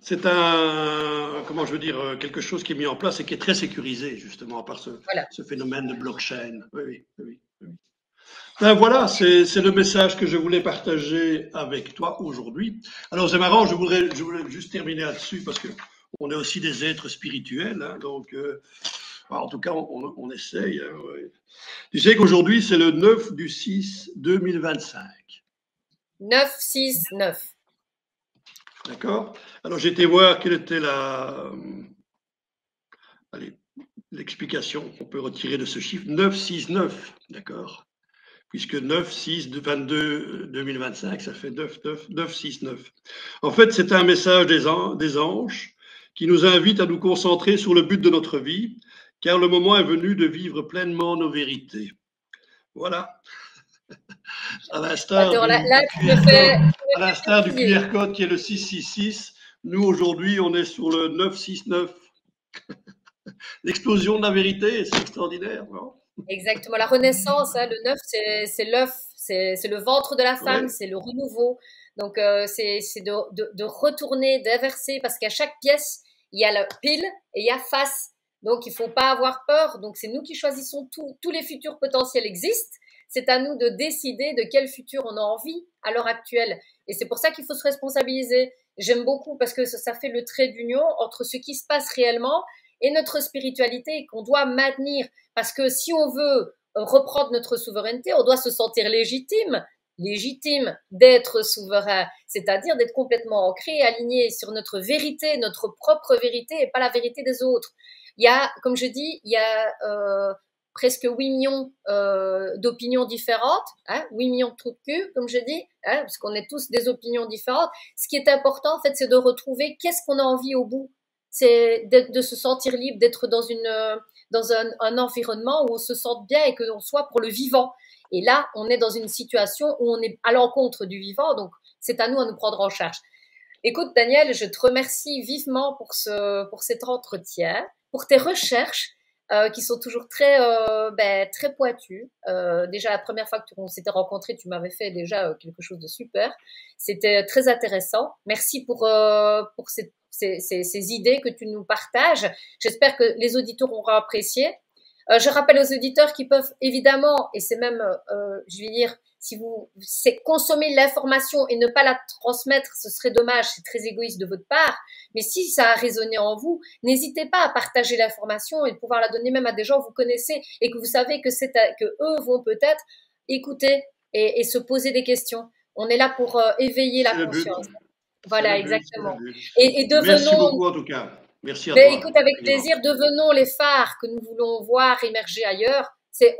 c'est un, comment je veux dire, quelque chose qui est mis en place et qui est très sécurisé, justement, par Voilà. ce phénomène de blockchain. Oui, oui, oui, oui. Ben voilà, c'est le message que je voulais partager avec toi aujourd'hui. Alors, c'est marrant, je voulais juste terminer là-dessus parce que on est aussi des êtres spirituels, hein, donc, en tout cas, on essaye. Hein, ouais. Tu sais qu'aujourd'hui, c'est le 9/6/2025. 969. D'accord? Alors, j'ai été voir quelle était allez, l'explication qu'on peut retirer de ce chiffre. 969, d'accord? Puisque 9/6/22/2025, ça fait 9/9/969. En fait, c'est un message des anges qui nous invite à nous concentrer sur le but de notre vie, car le moment est venu de vivre pleinement nos vérités. Voilà. À l'instar J'adore. Là, du tu me QR fais code, à l'instar du pétiller. QR code qui est le 666, nous aujourd'hui on est sur le 969. L'explosion de la vérité, c'est extraordinaire, non? Exactement. La renaissance, hein, le 9, c'est l'œuf, c'est le ventre de la femme, Oui, c'est le renouveau. Donc, c'est de retourner, d'inverser, parce qu'à chaque pièce, il y a la pile et il y a face. Donc, il faut pas avoir peur. Donc, c'est nous qui choisissons tout. Tous les futurs potentiels existent. C'est à nous de décider de quel futur on a envie à l'heure actuelle. Et c'est pour ça qu'il faut se responsabiliser. J'aime beaucoup parce que ça fait le trait d'union entre ce qui se passe réellement et notre spiritualité qu'on doit maintenir. Parce que si on veut reprendre notre souveraineté, on doit se sentir légitime d'être souverain, c'est-à-dire d'être complètement ancré, aligné sur notre vérité, notre propre vérité et pas la vérité des autres. Il y a, comme je dis, il y a presque 8 millions d'opinions différentes, hein, 8 millions de trous de cul, comme je dis, hein, parce qu'on est tous des opinions différentes. Ce qui est important, en fait, c'est de retrouver qu'est-ce qu'on a envie au bout. C'est de se sentir libre, d'être dans un environnement où on se sente bien et que l'on soit pour le vivant. Et là, on est dans une situation où on est à l'encontre du vivant, donc c'est à nous nous prendre en charge. Écoute, Daniel, je te remercie vivement pour cet entretien, pour tes recherches qui sont toujours très pointues. Déjà, la première fois que on s'était rencontrés, tu m'avais fait déjà quelque chose de super. C'était très intéressant. Merci pour ces idées que tu nous partages. J'espère que les auditeurs auront apprécié. Je rappelle aux auditeurs qui peuvent évidemment, et c'est même, je vais dire, si vous c'est consommer l'information et ne pas la transmettre, ce serait dommage, c'est très égoïste de votre part. Mais si ça a résonné en vous, n'hésitez pas à partager l'information et de pouvoir la donner même à des gens que vous connaissez et que vous savez que eux vont peut-être écouter et se poser des questions. On est là pour éveiller la c'est le but. conscience. C'est le Voilà, but, c'est le exactement. but. Et Merci devenons beaucoup en tout cas. Merci à ben, toi. écoute, avec Infiniment. plaisir, devenons les phares que nous voulons voir émerger ailleurs.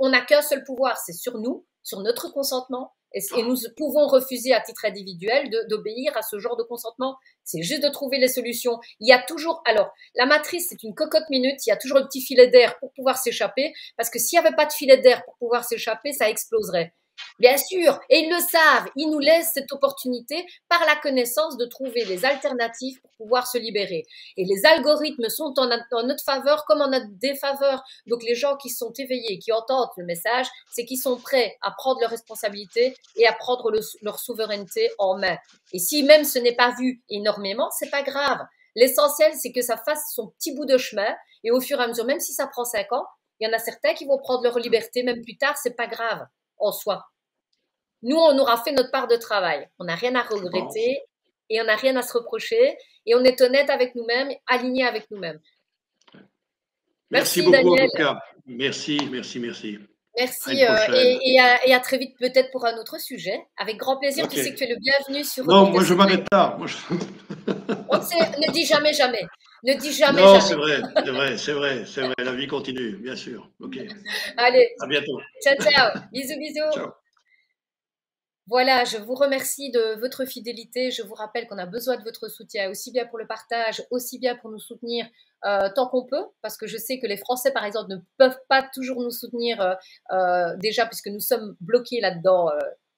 On n'a qu'un seul pouvoir, c'est sur nous, sur notre consentement. Et nous pouvons refuser à titre individuel d'obéir à ce genre de consentement. C'est juste de trouver les solutions. Il y a toujours, alors, la matrice, c'est une cocotte minute. Il y a toujours un petit filet d'air pour pouvoir s'échapper. Parce que s'il n'y avait pas de filet d'air pour pouvoir s'échapper, ça exploserait. Bien sûr, et ils le savent, ils nous laissent cette opportunité par la connaissance de trouver des alternatives pour pouvoir se libérer. Et les algorithmes sont en notre faveur comme en notre défaveur. Donc les gens qui sont éveillés, qui entendent le message, c'est qu'ils sont prêts à prendre leurs responsabilités et à prendre leur souveraineté en main. Et si même ce n'est pas vu énormément, c'est pas grave. L'essentiel, c'est que ça fasse son petit bout de chemin Et au fur et à mesure, même si ça prend 5 ans, il y en a certains qui vont prendre leur liberté, même plus tard, c'est pas grave en soi. Nous, on aura fait notre part de travail. On n'a rien à regretter et on n'a rien à se reprocher. Et on est honnête avec nous-mêmes, aligné avec nous-mêmes. Merci beaucoup, Daniel. En tout cas. Merci. Merci et à très vite peut-être pour un autre sujet. Avec grand plaisir, okay. Tu sais que tu es le bienvenu sur... Non, moi je m'arrête là. Ne dis jamais jamais. Ne dis jamais non, jamais. c'est vrai. La vie continue, bien sûr. Ok. Allez. À bientôt. Ciao. Bisous. Ciao. Voilà, je vous remercie de votre fidélité. Je vous rappelle qu'on a besoin de votre soutien, aussi bien pour le partage, aussi bien pour nous soutenir tant qu'on peut, parce que je sais que les Français, par exemple, ne peuvent pas toujours nous soutenir déjà, puisque nous sommes bloqués là-dedans,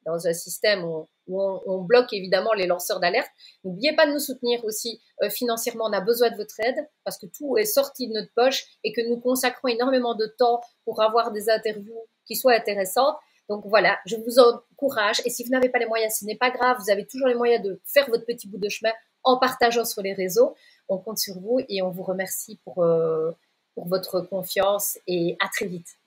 dans un système où on bloque évidemment les lanceurs d'alerte. N'oubliez pas de nous soutenir aussi financièrement. On a besoin de votre aide, parce que tout est sorti de notre poche et que nous consacrons énormément de temps pour avoir des interviews qui soient intéressantes. Donc voilà, je vous encourage. Et si vous n'avez pas les moyens, ce n'est pas grave. Vous avez toujours les moyens de faire votre petit bout de chemin en partageant sur les réseaux. On compte sur vous et on vous remercie pour votre confiance et à très vite.